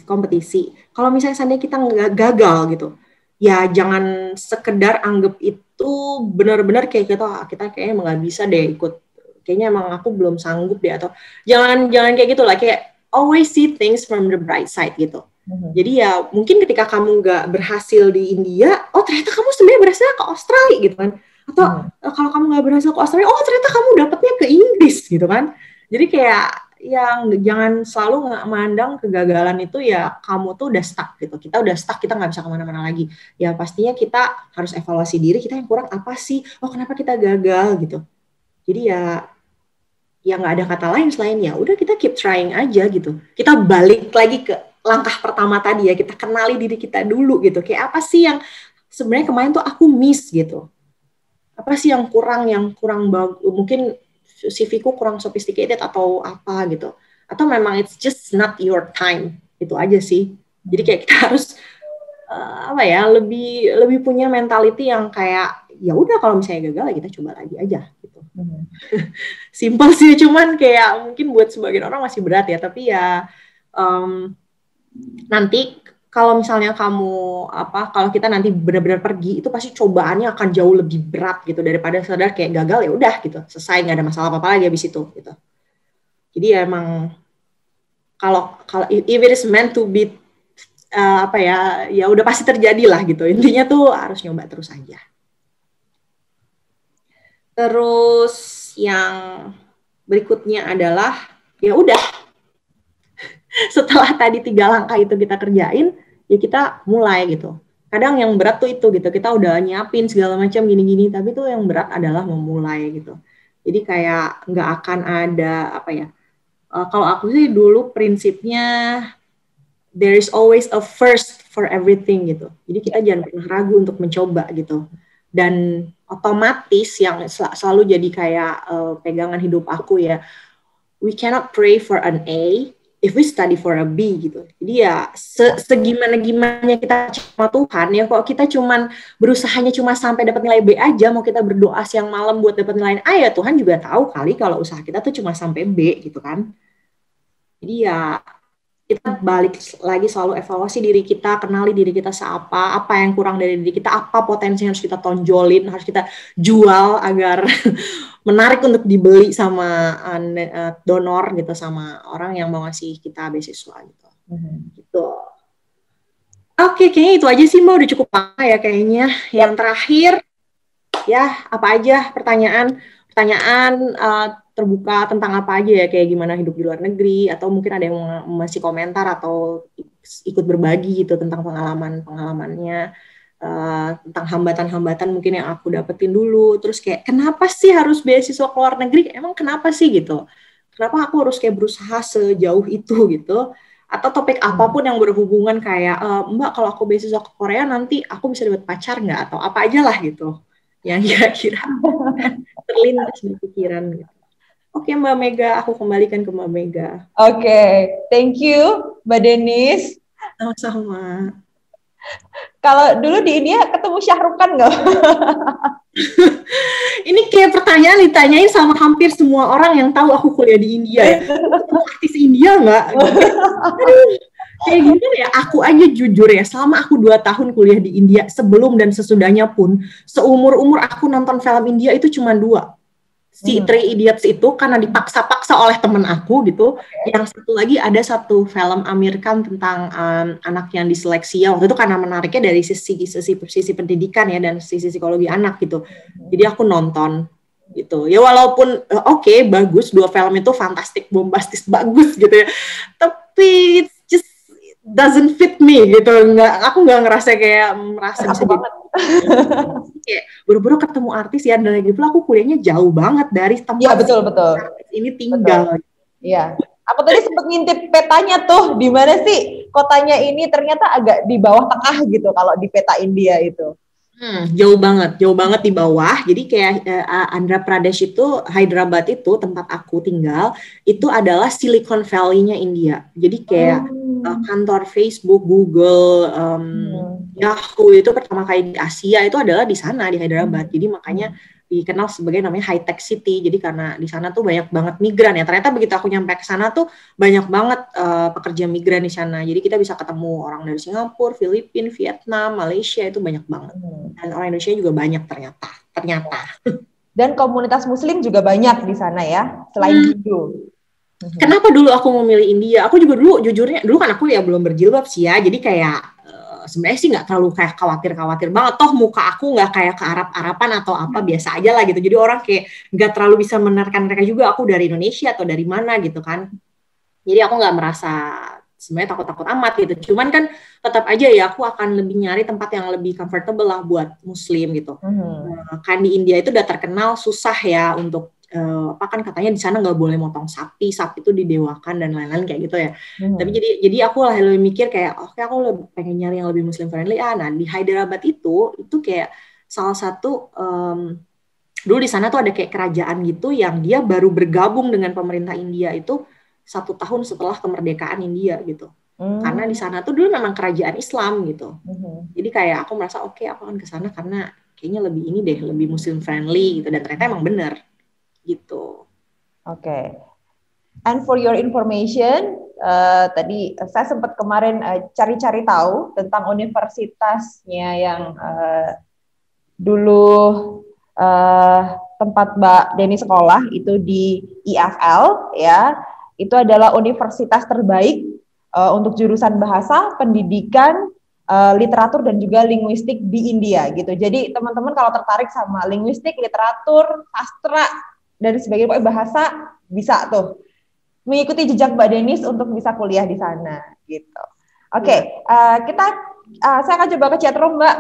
kompetisi. Kalau misalnya seandainya kita nggak gagal gitu, ya jangan sekedar anggap itu benar-benar kayak kita kayaknya emang nggak bisa deh ikut, kayaknya emang aku belum sanggup deh, atau jangan kayak gitu lah, kayak always see things from the bright side gitu. Jadi ya mungkin ketika kamu nggak berhasil di India, oh ternyata kamu sebenarnya berhasil ke Australia gitu kan, atau kalau kamu nggak berhasil ke Australia, oh ternyata kamu dapetnya ke Inggris gitu kan. Jadi kayak yang jangan selalu memandang kegagalan itu ya kamu tuh udah stuck gitu. Kita udah stuck, kita nggak bisa kemana-mana lagi. Ya pastinya kita harus evaluasi diri, kita yang kurang apa sih? Oh kenapa kita gagal gitu. Jadi ya nggak ada kata lain selain ya udah kita keep trying aja gitu. Kita balik lagi ke langkah pertama tadi ya, kita kenali diri kita dulu gitu. Kayak apa sih yang sebenarnya kemarin tuh aku miss gitu. Apa sih yang kurang bagus, mungkin CV-ku kurang sophisticated atau apa gitu, atau memang it's just not your time, itu aja sih. Jadi kayak kita harus lebih punya mentality yang kayak ya udah kalau misalnya gagal ya kita coba lagi aja gitu. Simpel sih, cuman kayak mungkin buat sebagian orang masih berat ya, tapi ya nanti kalau misalnya kalau kita nanti benar-benar pergi, itu pasti cobaannya akan jauh lebih berat gitu daripada sadar kayak gagal ya udah gitu, selesai, nggak ada masalah apa-apa lagi habis itu gitu. Jadi ya emang kalau if it is meant to be ya udah pasti terjadi lah gitu. Intinya tuh harus nyoba terus aja. Terus yang berikutnya adalah ya udah setelah tadi 3 langkah itu kita kerjain, ya kita mulai gitu. Kadang yang berat tuh itu gitu, kita udah nyiapin segala macam gini-gini, tapi tuh yang berat adalah memulai gitu. Jadi kayak nggak akan ada kalau aku sih dulu prinsipnya there is always a first for everything gitu. Jadi kita jangan pernah ragu untuk mencoba gitu. Dan otomatis yang selalu jadi kayak pegangan hidup aku ya, we cannot pray for an A if we study for a B gitu. Jadi ya segimana-gimana kita sama Tuhan ya, kok kita cuman berusahanya cuma sampai dapat nilai B aja, mau kita berdoa siang malam buat dapat nilai A ya Tuhan juga tahu kali kalau usaha kita tuh cuma sampai B gitu kan. Jadi ya kita balik lagi selalu evaluasi diri kita, kenali diri kita apa yang kurang dari diri kita, apa potensi yang harus kita tonjolin, harus kita jual agar menarik untuk dibeli sama donor gitu, sama orang yang mau ngasih kita beasiswa gitu. Gitu. Oke, kayaknya itu aja sih Mbak, udah cukup lama ya kayaknya. Yang terakhir, ya apa aja pertanyaan terbuka tentang apa aja ya, kayak gimana hidup di luar negeri, atau mungkin ada yang masih komentar atau ikut berbagi gitu tentang pengalamannya. tentang hambatan-hambatan mungkin yang aku dapetin dulu. Terus kayak kenapa sih harus beasiswa ke luar negeri? Emang kenapa sih gitu? Kenapa aku harus kayak berusaha sejauh itu gitu? Atau topik apapun yang berhubungan kayak Mbak kalau aku beasiswa ke Korea nanti aku bisa dapat pacar nggak atau apa aja lah gitu yang kira-kira terlintas di pikiran gitu. Oke Mbak Mega, aku kembalikan ke Mbak Mega. Oke, thank you Mbak Denis. Sama-sama. Kalau dulu di India ketemu Shah Rukh Khan nggak? Ini kayak pertanyaan ditanyain sama hampir semua orang yang tahu aku kuliah di India ya. Ketemu artis India nggak? Aduh, kayak gimana ya, aku aja jujur ya, selama aku 2 tahun kuliah di India, sebelum dan sesudahnya pun, seumur-umur aku nonton film India itu cuma 2. Si Three Idiots itu karena dipaksa-paksa oleh temen aku gitu. Yang satu lagi ada satu film Amir Khan tentang anak yang diseleksia. Waktu itu karena menariknya dari sisi pendidikan ya dan sisi psikologi anak gitu. Jadi aku nonton gitu. Ya walaupun oke, bagus, 2 film itu fantastik, bombastis, bagus gitu ya. Tapi it's just doesn't fit me gitu. Aku nggak ngerasa kayak merasa bisa banget. Kayak buru-buru ketemu artis ya, dan lagi pula aku kuliahnya jauh banget dari tempat betul. artis ini tinggal. Iya. Aku tadi sempat ngintip petanya tuh, di mana sih kotanya ini, ternyata agak di bawah tengah gitu kalau di peta India itu. Jauh banget di bawah. Jadi kayak Andhra Pradesh itu, Hyderabad itu tempat aku tinggal, itu adalah Silicon Valley-nya India. Jadi kayak kantor Facebook, Google, Yahoo itu pertama kali di Asia itu adalah di sana, di Hyderabad. Jadi makanya dikenal sebagai namanya high tech city. Jadi karena di sana tuh banyak banget migran ya. Ternyata begitu aku nyampe ke sana tuh banyak banget pekerja migran di sana. Jadi kita bisa ketemu orang dari Singapura, Filipina, Vietnam, Malaysia, itu banyak banget. Dan orang Indonesia juga banyak ternyata. Dan komunitas Muslim juga banyak di sana ya, selain Hindu. Kenapa dulu aku memilih India? Aku juga dulu jujurnya, dulu kan aku ya belum berjilbab sih ya. Jadi kayak sebenarnya sih nggak terlalu kayak khawatir banget, toh muka aku nggak kayak ke Arab-Araban atau apa, biasa aja lah gitu. Jadi orang kayak nggak terlalu bisa menerka mereka juga aku dari Indonesia atau dari mana gitu kan. Jadi aku nggak merasa sebenarnya takut-takut amat gitu. Cuman kan tetap aja ya aku akan lebih nyari tempat yang lebih comfortable lah buat Muslim gitu. Kan di India itu udah terkenal susah ya untuk apa kan katanya di sana nggak boleh motong sapi itu didewakan dan lain-lain kayak gitu ya. Tapi jadi aku lah lebih mikir kayak oke, aku lebih pengen nyari yang lebih Muslim friendly. Nah di Hyderabad itu kayak salah satu dulu di sana tuh ada kayak kerajaan gitu yang dia baru bergabung dengan pemerintah India itu 1 tahun setelah kemerdekaan India gitu. Karena di sana tuh dulu memang kerajaan Islam gitu. Jadi kayak aku merasa oke, aku akan ke sana karena kayaknya lebih ini deh, lebih Muslim friendly gitu, dan ternyata emang bener gitu. Oke. And for your information, tadi saya sempat kemarin cari-cari tahu tentang universitasnya yang dulu tempat Mbak Deni sekolah itu di IFL ya. Itu adalah universitas terbaik untuk jurusan bahasa, pendidikan, literatur dan juga linguistik di India gitu. Jadi teman-teman kalau tertarik sama linguistik, literatur, sastra dan sebagainya bahasa, bisa tuh mengikuti jejak Mbak Denis untuk bisa kuliah di sana gitu. Oke, saya akan coba ke chatroom Mbak.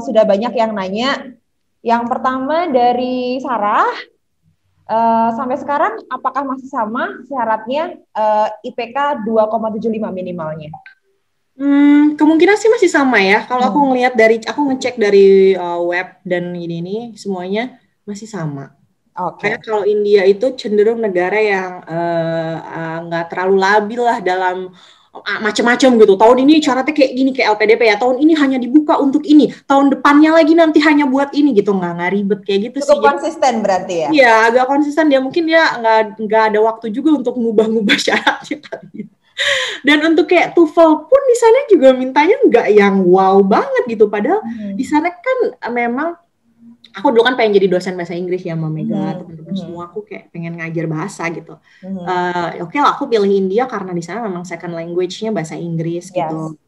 Sudah banyak yang nanya. Yang pertama dari Sarah, sampai sekarang apakah masih sama syaratnya IPK 2,75 minimalnya? Kemungkinan sih masih sama ya. Kalau aku ngelihat aku ngecek dari web dan ini semuanya masih sama. Kayak kalau India itu cenderung negara yang nggak terlalu labil lah dalam macam-macam gitu. Tahun ini syaratnya kayak gini, kayak LPDP ya. Tahun ini hanya dibuka untuk ini. Tahun depannya lagi nanti hanya buat ini gitu. Nggak ribet kayak gitu. Cukup sih. Konsisten berarti ya? Iya, agak konsisten. Dia mungkin dia nggak ada waktu juga untuk ngubah-ngubah syaratnya kali. Dan untuk kayak TOEFL pun di sana juga mintanya nggak yang wow banget gitu. Padahal di sana kan memang aku dulu kan pengen jadi dosen bahasa Inggris ya, Mbak Mega, teman-teman semua aku kayak pengen ngajar bahasa gitu. Oke lah, aku pilih India karena di sana memang second language-nya bahasa Inggris gitu.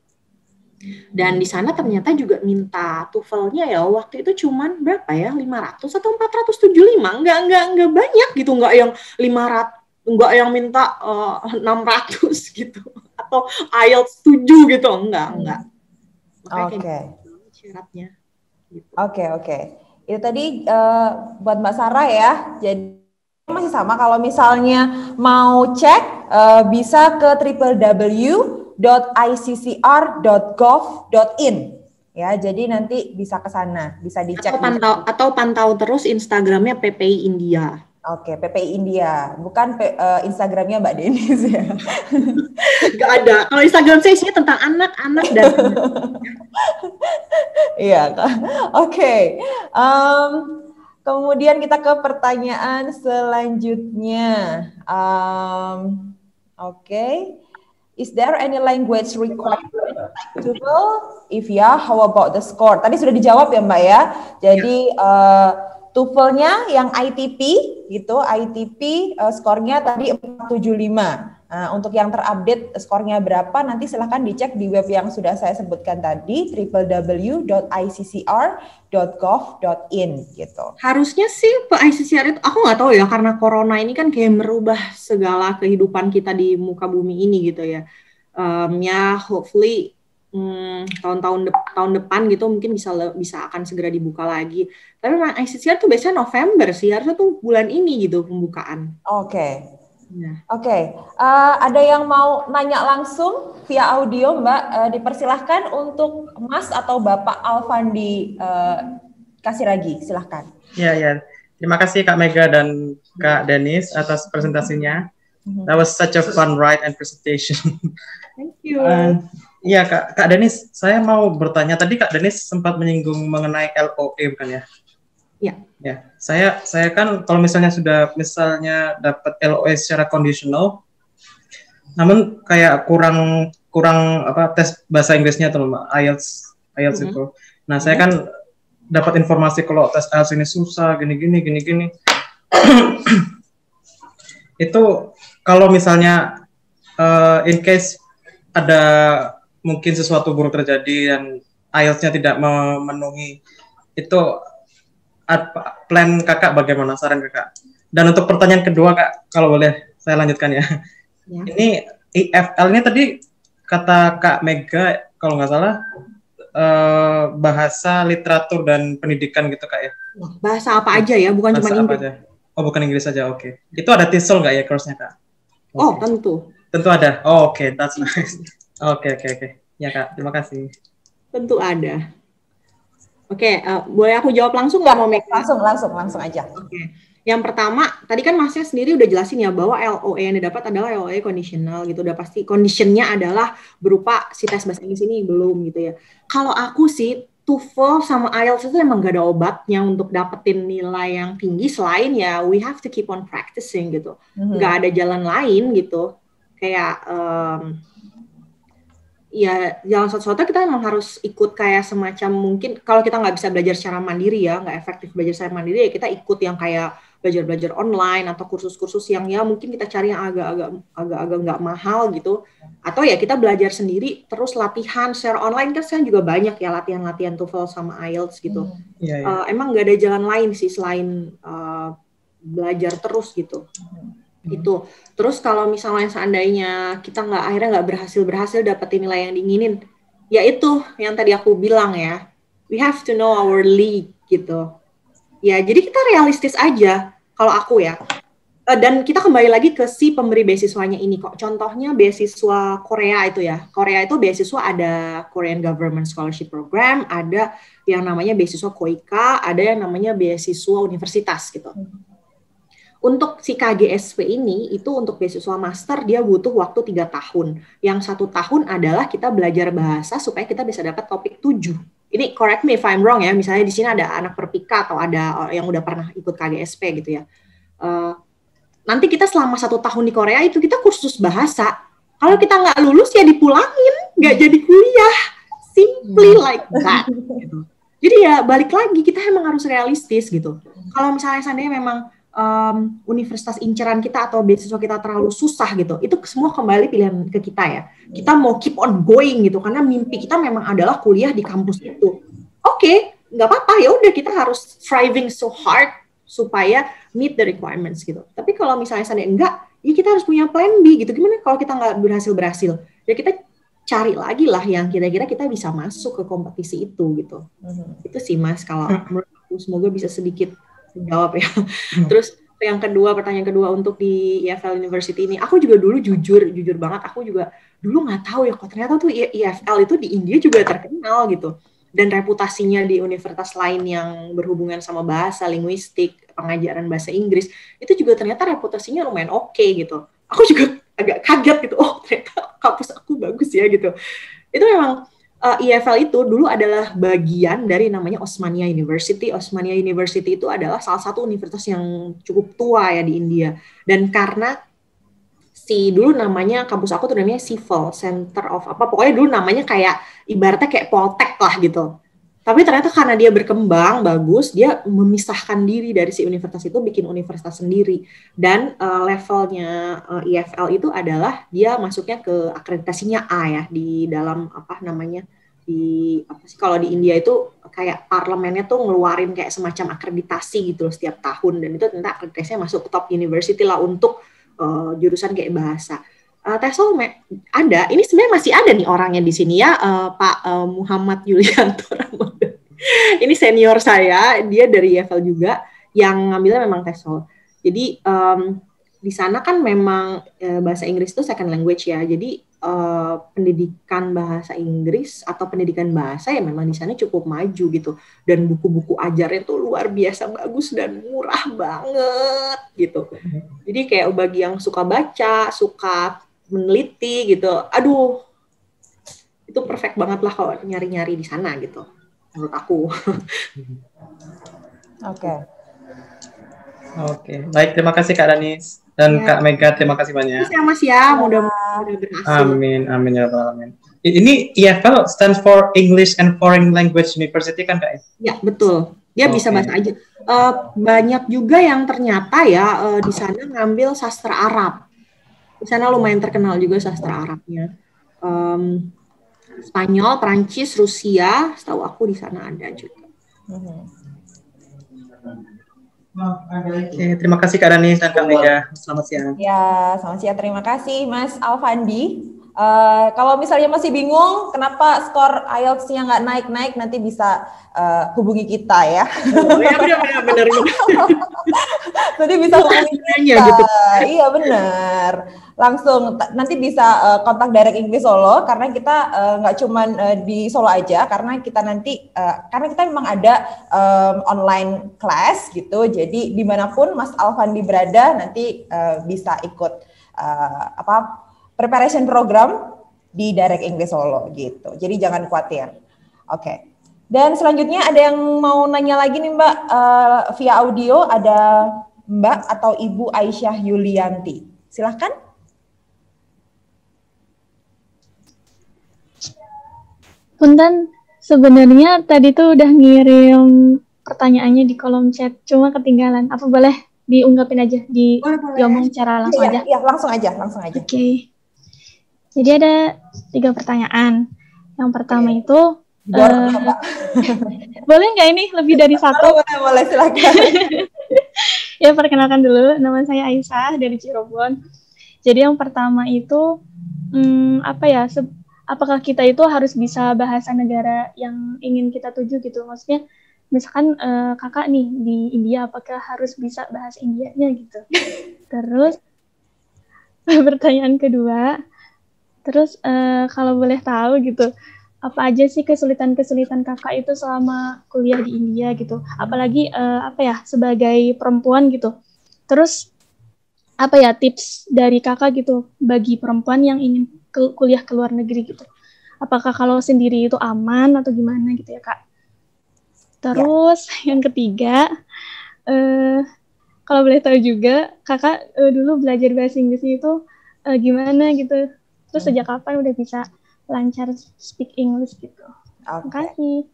Dan di sana ternyata juga minta TOEFL-nya ya waktu itu cuman berapa ya, 500 atau 475, nggak banyak gitu, nggak yang 500, nggak yang minta 600 gitu, atau IELTS 7 gitu, enggak. Oke. syaratnya. Gitu. Oke. Itu tadi buat Mbak Sarah ya. Jadi masih sama, kalau misalnya mau cek bisa ke www.iccr.gov.in ya. Jadi nanti bisa ke sana, bisa dicek. Atau pantau terus Instagramnya PPI India. Oke, PPI India, bukan Instagramnya Mbak Denis ya. Gak ada. Kalau Instagram saya isinya tentang anak-anak dan Iya, oke. Kemudian kita ke pertanyaan selanjutnya. Oke. Is there any language requirement like TOEFL? If yeah, how about the score? Tadi sudah dijawab ya Mbak ya. Jadi TOEFL-nya yang ITP gitu, ITP skornya tadi 475. Nah, untuk yang terupdate skornya berapa nanti silahkan dicek di web yang sudah saya sebutkan tadi, www.iccr.gov.in gitu. Harusnya sih ICCR itu, aku nggak tahu ya, karena corona ini kan kayak merubah segala kehidupan kita di muka bumi ini gitu ya. Ya hopefully tahun depan gitu mungkin bisa akan segera dibuka lagi. Tapi memang ICCR tuh biasanya November sih, harusnya tuh bulan ini gitu pembukaan. Oke. Oke, ada yang mau nanya langsung via audio, Mbak? Dipersilahkan untuk Mas atau Bapak Alfandi Kasiragi, silahkan. Ya. Terima kasih Kak Mega dan Kak Denis atas presentasinya. That was such a fun ride and presentation. Thank you. Iya Kak Denis, saya mau bertanya. Tadi Kak Denis sempat menyinggung mengenai LOE bukan ya? Ya, saya kan kalau misalnya dapat LOE secara kondisional, namun kayak kurang tes bahasa Inggrisnya tuh Mbak, IELTS itu. Nah, saya kan dapat informasi kalau tes IELTS ini susah, gini. Itu kalau misalnya in case ada mungkin sesuatu buruk terjadi dan IELTS-nya tidak memenuhi, itu plan kakak bagaimana, saran kakak? Dan untuk pertanyaan kedua Kak, kalau boleh saya lanjutkan ya. Ini IFL ini tadi kata Kak Mega kalau nggak salah bahasa, literatur dan pendidikan gitu Kak ya. Bahasa apa aja ya, bukan cuma Inggris. Oh, bukan Inggris saja, oke. Itu ada TESOL nggak ya course-nya Kak? Oh, tentu. Tentu ada. Oh, oke, that's nice. Oke. Ya Kak, terima kasih. Tentu ada. Oke, boleh aku jawab langsung nggak mau make? Langsung aja. Oke. Yang pertama, tadi kan Masnya sendiri udah jelasin ya bahwa LOE yang didapat adalah LOE conditional gitu. Udah pasti conditionnya adalah berupa si tes bahasa Inggris ini belum gitu ya. Kalau aku sih TOEFL sama IELTS itu emang gak ada obatnya untuk dapetin nilai yang tinggi selain ya we have to keep on practicing gitu. Gak ada jalan lain gitu. Kayak ya jalan satu-satu kita memang harus ikut kayak semacam, mungkin kalau kita nggak bisa belajar secara mandiri ya, nggak efektif belajar secara mandiri ya kita ikut yang kayak belajar online atau kursus-kursus yang ya mungkin kita cari yang agak-agak nggak mahal gitu, atau ya kita belajar sendiri terus latihan secara online kan sekarang juga banyak ya latihan TOEFL sama IELTS gitu. Emang nggak ada jalan lain sih selain belajar terus gitu. Itu. Terus kalau misalnya seandainya kita akhirnya nggak berhasil dapetin nilai yang diinginin, ya itu yang tadi aku bilang ya, we have to know our league gitu. Ya jadi kita realistis aja kalau aku ya. Dan kita kembali lagi ke si pemberi beasiswanya ini kok. Contohnya beasiswa Korea itu ya. Korea itu beasiswa ada Korean Government Scholarship Program, ada yang namanya beasiswa KOIKA, ada yang namanya beasiswa universitas gitu. Untuk si KGSP ini, itu untuk beasiswa master, dia butuh waktu 3 tahun. Yang 1 tahun adalah kita belajar bahasa supaya kita bisa dapat topik 7. Ini correct me if I'm wrong ya, misalnya di sini ada anak perpika atau ada yang udah pernah ikut KGSP gitu ya. Nanti kita selama 1 tahun di Korea itu kita kursus bahasa. Kalau kita nggak lulus ya dipulangin, nggak jadi kuliah. Simply like that. Gitu. Jadi ya balik lagi, kita emang harus realistis gitu. Kalau misalnya seandainya memang universitas inceran kita atau beasiswa kita terlalu susah gitu, itu semua kembali pilihan ke kita ya. Kita mau keep on going gitu, karena mimpi kita memang adalah kuliah di kampus itu. Oke, nggak apa-apa, ya udah kita harus striving so hard supaya meet the requirements gitu. Tapi kalau misalnya seandainya enggak, ya kita harus punya plan B gitu. Gimana kalau kita nggak berhasil? Ya kita cari lagi lah yang kira-kira kita bisa masuk ke kompetisi itu gitu. Itu sih Mas, kalau menurut aku semoga bisa sedikit menjawab ya. Terus yang kedua, pertanyaan kedua untuk di EFL University ini, aku juga dulu jujur banget, aku juga dulu nggak tahu ya kok ternyata tuh EFL itu di India juga terkenal gitu. Dan reputasinya di universitas lain yang berhubungan sama bahasa, linguistik, pengajaran bahasa Inggris, itu juga ternyata reputasinya lumayan oke gitu. Aku juga agak kaget gitu, oh ternyata kampus aku bagus ya gitu. Itu memang EFL itu dulu adalah bagian dari namanya Osmania University. Osmania University itu adalah salah satu universitas yang cukup tua ya di India. Dan karena dulu namanya kampus aku tuh namanya Civil Center of apa, pokoknya dulu namanya kayak ibaratnya kayak Poltek lah gitu. Tapi ternyata karena dia berkembang bagus, dia memisahkan diri dari si universitas itu, bikin universitas sendiri. Dan levelnya EFL itu adalah dia masuknya ke akreditasinya A ya, di dalam apa namanya, di apa sih kalau di India itu kayak parlemennya tuh ngeluarin kayak semacam akreditasi gitu loh setiap tahun, dan itu ternyata akreditasinya masuk top university lah untuk jurusan kayak bahasa. TESOL ada, ini sebenarnya masih ada nih orangnya di sini ya, Pak Muhammad Yulianto Ramadan. Ini senior saya, dia dari EFL juga, yang ngambilnya memang TESOL. Jadi di sana kan memang bahasa Inggris itu second language ya, jadi pendidikan bahasa Inggris atau pendidikan bahasa ya memang di sana cukup maju gitu, dan buku-buku ajarnya tuh luar biasa bagus dan murah banget gitu. Jadi kayak bagi yang suka baca, suka meneliti gitu, aduh itu perfect banget lah kalau nyari-nyari di sana gitu menurut aku. Oke. Baik, terima kasih Kak Danis dan Kak Mega, terima kasih banyak. Terima kasih Mas ya, mudah-mudahan berhasil. Amin ya rabbal alamin. Ini EFL stands for English and Foreign Language University kan Kak? Ya betul, dia bisa bahasa aja. Banyak juga yang ternyata ya di sana ngambil sastra Arab. Di sana lumayan terkenal juga sastra Arabnya. Spanyol, Prancis, Rusia, setahu aku di sana ada juga. Oke, terima kasih Kak Danis dan Kak Mega. Selamat siang. Ya, selamat siang. Terima kasih Mas Alfandi. Kalau misalnya masih bingung kenapa skor IELTS-nya nggak naik-naik, nanti bisa hubungi kita ya. Ya benar. Nanti bisa hubungi kita. Gitu. Iya benar. Langsung nanti bisa kontak Direct English Solo, karena kita nggak cuman di Solo aja, karena kita nanti karena kita memang ada online class gitu. Jadi dimanapun Mas Alfandi berada nanti bisa ikut preparation program di Direct English Solo gitu. Jadi jangan khawatir. Oke. Dan selanjutnya ada yang mau nanya lagi nih Mbak, via audio ada Mbak atau Ibu Aisyah Yulianti. Silahkan. Punten, sebenarnya tadi tuh udah ngirim pertanyaannya di kolom chat, cuma ketinggalan. Apa boleh diungkapin aja, diomong secara langsung aja? Iya, langsung aja. Oke. Jadi ada 3 pertanyaan. Yang pertama itu, boleh nggak ini lebih dari 1? Boleh, silakan. Ya, perkenalkan dulu, nama saya Aisyah dari Cirebon. Jadi yang pertama itu, apakah kita itu harus bisa bahasa negara yang ingin kita tuju gitu? Maksudnya, misalkan kakak nih di India, apakah harus bisa bahasa Indianya gitu? Terus, pertanyaan kedua, terus kalau boleh tahu gitu, apa aja sih kesulitan-kesulitan kakak itu selama kuliah di India gitu? Apalagi sebagai perempuan gitu. Terus tips dari kakak gitu bagi perempuan yang ingin kuliah ke luar negeri gitu? Apakah kalau sendiri itu aman atau gimana gitu ya Kak? Terus yang ketiga, kalau boleh tahu juga kakak dulu belajar bahasa Inggris itu gimana gitu? Terus sejak kapan udah bisa lancar speak English gitu? Terima kasih.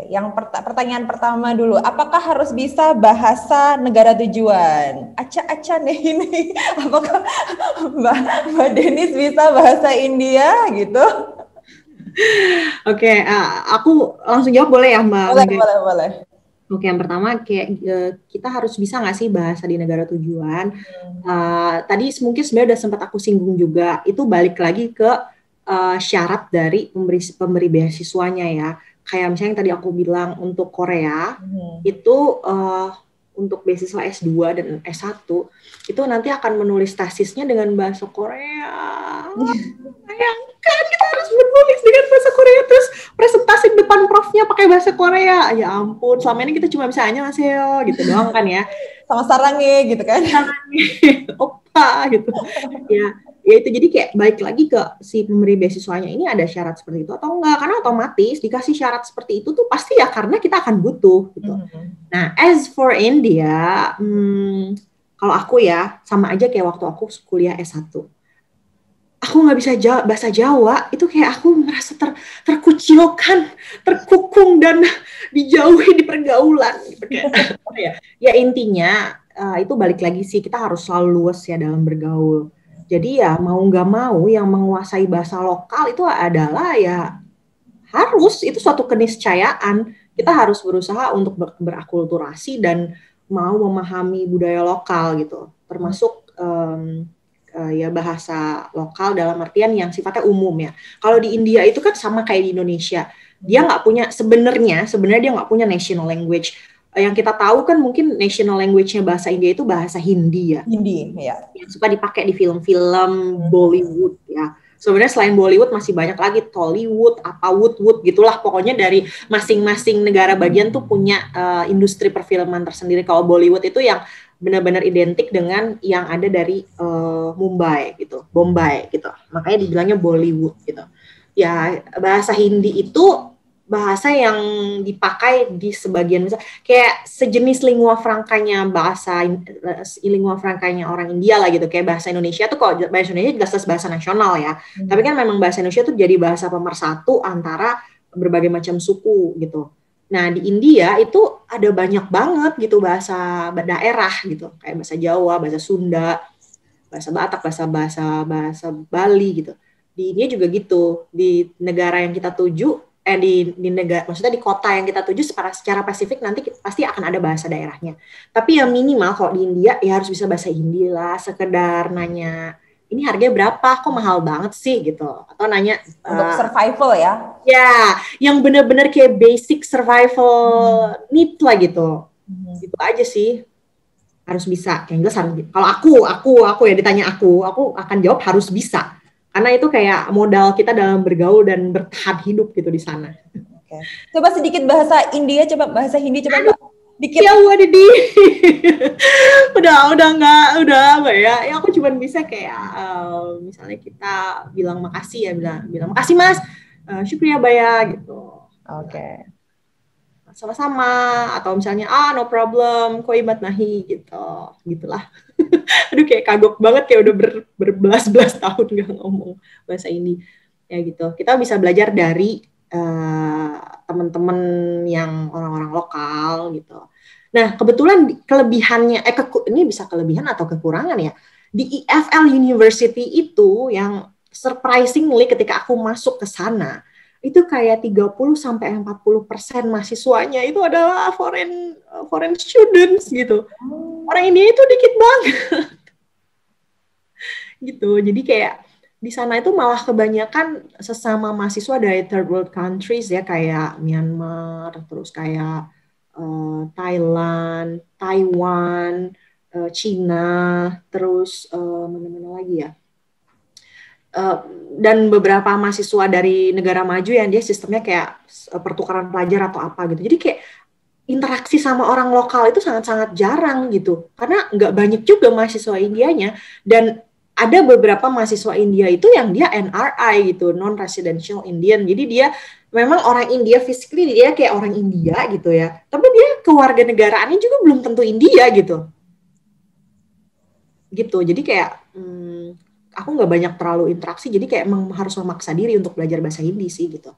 Yang pertanyaan pertama dulu, apakah harus bisa bahasa negara tujuan? Aca nih ini, apakah Mbak Denis bisa bahasa India gitu? Oke, aku langsung jawab boleh ya Mbak? Boleh. Oke, yang pertama kayak kita harus bisa nggak sih bahasa di negara tujuan? Tadi mungkin sebenarnya udah sempat aku singgung juga, itu balik lagi ke syarat dari pemberi beasiswanya ya. Kayak misalnya yang tadi aku bilang untuk Korea, itu untuk beasiswa S2 dan S1, itu nanti akan menulis tesisnya dengan bahasa Korea. Bayangkan kita harus menulis dengan bahasa Korea, terus presentasi depan profnya pakai bahasa Korea. Ya ampun, selama ini kita cuma bisa annyeonghaseyo gitu doang kan ya. Sama sarangnya gitu kan. Opa gitu. Ya itu jadi kayak balik lagi ke si pemberi beasiswanya ini ada syarat seperti itu atau enggak, karena otomatis dikasih syarat seperti itu tuh pasti ya karena kita akan butuh gitu. Nah, as for India, kalau aku ya sama aja kayak waktu aku kuliah S1. Aku nggak bisa bahasa Jawa, itu kayak aku merasa terkucilkan, terkukung dan dijauhi di pergaulan gitu kayak. Ya intinya itu balik lagi sih, kita harus selalu luas ya dalam bergaul. Jadi ya mau nggak mau yang menguasai bahasa lokal itu adalah ya harus, itu suatu keniscayaan. Kita harus berusaha untuk berakulturasi dan mau memahami budaya lokal gitu, termasuk ya bahasa lokal dalam artian yang sifatnya umum ya. Kalau di India itu kan sama kayak di Indonesia, dia nggak punya sebenarnya dia nggak punya national language. Yang kita tahu kan mungkin national language-nya bahasa India itu bahasa Hindi ya. Hindi, ya. Yang suka dipakai di film-film Bollywood ya. Sebenarnya selain Bollywood masih banyak lagi, Tollywood, Wood gitulah. Pokoknya dari masing-masing negara bagian tuh punya industri perfilman tersendiri. Kalau Bollywood itu yang benar-benar identik dengan yang ada dari Mumbai gitu, Bombay gitu. Makanya dibilangnya Bollywood gitu. Ya bahasa Hindi itu bahasa yang dipakai di sebagian besar, kayak sejenis lingua francanya lingua francanya orang India lah gitu, kayak bahasa Indonesia tuh, kalau bahasa Indonesia jelas bahasa nasional ya, tapi kan memang bahasa Indonesia tuh jadi bahasa pemersatu antara berbagai macam suku gitu. Nah di India itu ada banyak banget gitu bahasa daerah gitu, kayak bahasa Jawa, bahasa Sunda, bahasa Batak, bahasa Bali gitu. Di India juga gitu, di negara yang kita tuju, di negara, maksudnya di kota yang kita tuju secara Pasifik nanti pasti akan ada bahasa daerahnya. Tapi yang minimal kalau di India ya harus bisa bahasa Hindi lah, sekedar nanya, ini harganya berapa, kok mahal banget sih gitu. Atau nanya untuk survival ya. Ya, yang benar-benar kayak basic survival need lah gitu. Gitu aja sih. Harus bisa. Yang jelas harus. Kalau aku ya ditanya aku akan jawab harus bisa. Karena itu kayak modal kita dalam bergaul dan bertahan hidup gitu di sana. Oke. Coba sedikit bahasa India, coba bahasa Hindi, coba Mbak. Dikit. Ya Didi. udah apa ya. Ya aku cuma bisa kayak misalnya kita bilang makasih ya, bilang makasih Mas. Syukriya Baya gitu. Oke. Sama-sama, atau misalnya no problem, koimat nahi gitu, gitulah. Aduh kayak kagok banget, kayak udah berbelas-belas tahun gak ngomong bahasa ini ya gitu. Kita bisa belajar dari teman-teman yang orang-orang lokal gitu. Nah kebetulan kelebihannya, ini bisa kelebihan atau kekurangan ya, di EFL University itu yang surprisingly ketika aku masuk ke sana, itu kayak 30-40% mahasiswanya itu adalah foreign students gitu. Orang India itu dikit banget. Gitu. Jadi kayak di sana itu malah kebanyakan sesama mahasiswa dari third world countries ya, kayak Myanmar, terus kayak Thailand, Taiwan, Cina, terus mana-mana lagi ya. Dan beberapa mahasiswa dari negara maju yang dia sistemnya kayak pertukaran pelajar atau apa gitu. Jadi kayak interaksi sama orang lokal itu sangat-sangat jarang gitu. Karena nggak banyak juga mahasiswa Indianya. Dan ada beberapa mahasiswa India itu yang dia NRI gitu, non-residential Indian. Jadi dia memang orang India, physically dia kayak orang India gitu ya. Tapi dia kewarganegaraannya juga belum tentu India gitu. Gitu, jadi kayak aku nggak banyak terlalu interaksi, jadi kayak emang harus memaksa diri untuk belajar bahasa Hindi sih gitu.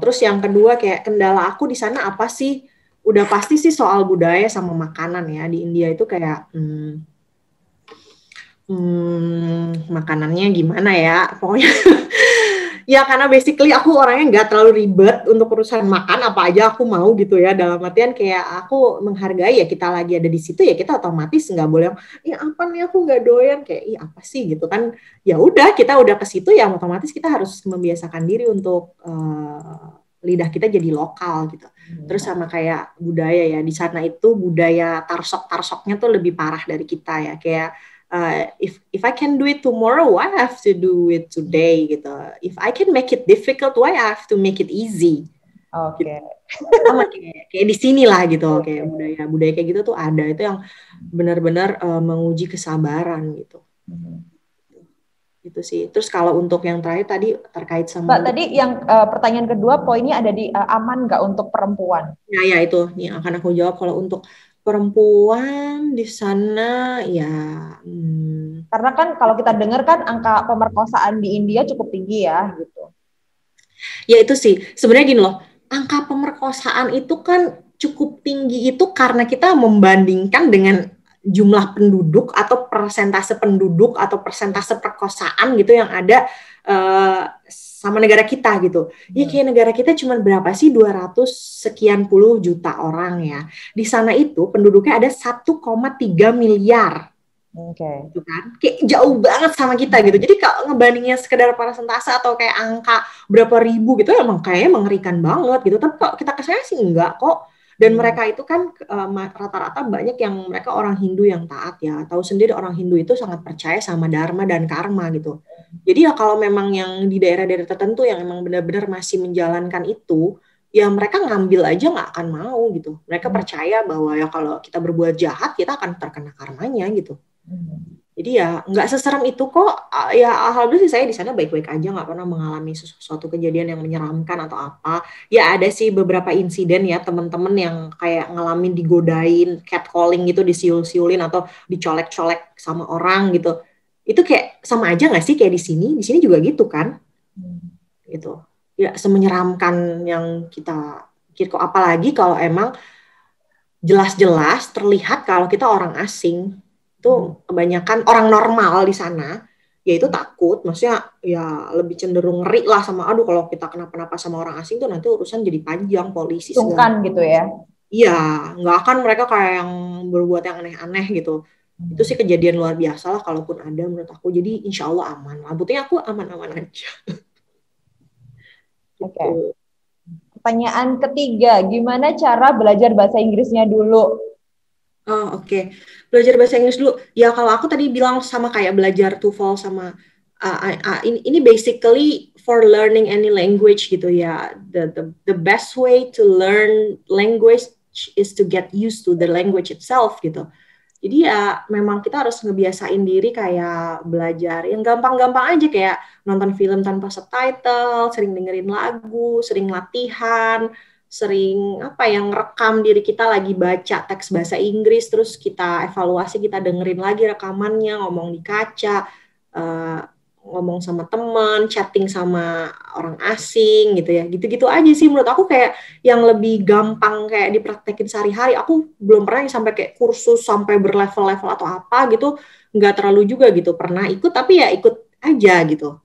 Terus yang kedua kayak kendala aku di sana apa sih? Udah pasti sih soal budaya sama makanan ya. Di India itu kayak makanannya gimana ya? Pokoknya Ya karena basically aku orangnya nggak terlalu ribet untuk urusan makan, apa aja aku mau gitu ya, dalam artian kayak aku menghargai ya, kita lagi ada di situ ya kita otomatis nggak boleh apa nih aku nggak doyan, kayak apa sih gitu kan. Ya udah, kita udah ke situ ya otomatis kita harus membiasakan diri untuk lidah kita jadi lokal gitu. Terus sama kayak budaya ya, di sana itu budaya tarsok-tarsoknya tuh lebih parah dari kita ya, kayak if I can do it tomorrow, why I have to do it today gitu. If I can make it difficult, why I have to make it easy. Oke. Gitu. Sama kayak di sini lah gitu, kayak budaya kayak gitu tuh ada, itu yang benar-benar menguji kesabaran gitu. Gitu sih. Terus kalau untuk yang terakhir tadi terkait sama Mbak, tadi yang pertanyaan kedua poinnya ada di aman nggak untuk perempuan? Ya itu nih akan aku jawab. Kalau untuk perempuan di sana ya karena kan kalau kita dengar kan angka pemerkosaan di India cukup tinggi ya gitu. Ya itu sih sebenarnya gini loh, angka pemerkosaan itu kan cukup tinggi itu karena kita membandingkan dengan jumlah penduduk atau persentase penduduk atau persentase perkosaan gitu yang ada sama negara kita gitu. Ya kayak negara kita cuma berapa sih, 200 sekian puluh juta orang ya. Di sana itu penduduknya ada 1,3 miliar. Oke. Gitu kan? Kayak jauh banget sama kita gitu. Jadi kalau ngebandingnya sekedar persentase atau kayak angka berapa ribu gitu emang kayaknya mengerikan banget gitu. Tapi kalau kita kesana sih enggak kok. Dan mereka itu kan rata-rata banyak yang mereka orang Hindu yang taat ya. Tahu sendiri orang Hindu itu sangat percaya sama dharma dan karma gitu. Jadi ya kalau memang yang di daerah-daerah tertentu yang memang benar-benar masih menjalankan itu, ya mereka ngambil aja nggak akan mau gitu. Mereka percaya bahwa ya kalau kita berbuat jahat kita akan terkena karmanya gitu. Jadi ya nggak seserem itu kok. Ya alhamdulillah sih saya di sana baik-baik aja, nggak pernah mengalami sesuatu kejadian yang menyeramkan atau apa. Ya ada sih beberapa insiden ya teman-teman yang kayak ngalamin digodain, catcalling gitu, disiul-siulin atau dicolek-colek sama orang gitu. Itu kayak sama aja nggak sih kayak di sini? Di sini juga gitu kan? Gitu. Ya semenyeramkan yang kita pikir kok, apalagi kalau emang jelas-jelas terlihat kalau kita orang asing. Itu kebanyakan orang normal di sana ya itu takut, maksudnya ya lebih cenderung ngeri lah sama aduh kalau kita kenapa-napa sama orang asing tuh nanti urusan jadi panjang, polisi sungkan gitu ya. Iya, nggak akan mereka kayak yang berbuat yang aneh-aneh gitu. Itu sih kejadian luar biasa lah kalaupun ada menurut aku. Jadi insya Allah aman lah. Buktinya aku aman-aman aja. Oke. Pertanyaan ketiga, gimana cara belajar bahasa Inggrisnya dulu? Oke. Belajar bahasa Inggris dulu. Ya kalau aku tadi bilang sama kayak belajar TOEFL sama ini basically for learning any language gitu ya. The best way to learn language is to get used to the language itself gitu. Jadi ya memang kita harus ngebiasain diri kayak belajar yang gampang-gampang aja, kayak nonton film tanpa subtitle, sering dengerin lagu, sering latihan, sering yang rekam diri kita lagi baca teks bahasa Inggris, terus kita evaluasi, kita dengerin lagi rekamannya, ngomong di kaca, ngomong sama teman, chatting sama orang asing gitu ya. Gitu-gitu aja sih menurut aku, kayak yang lebih gampang kayak dipraktekin sehari-hari. Aku belum pernah sampai kayak kursus sampai berlevel-level atau apa gitu, nggak terlalu juga gitu. Pernah ikut tapi ya ikut aja gitu.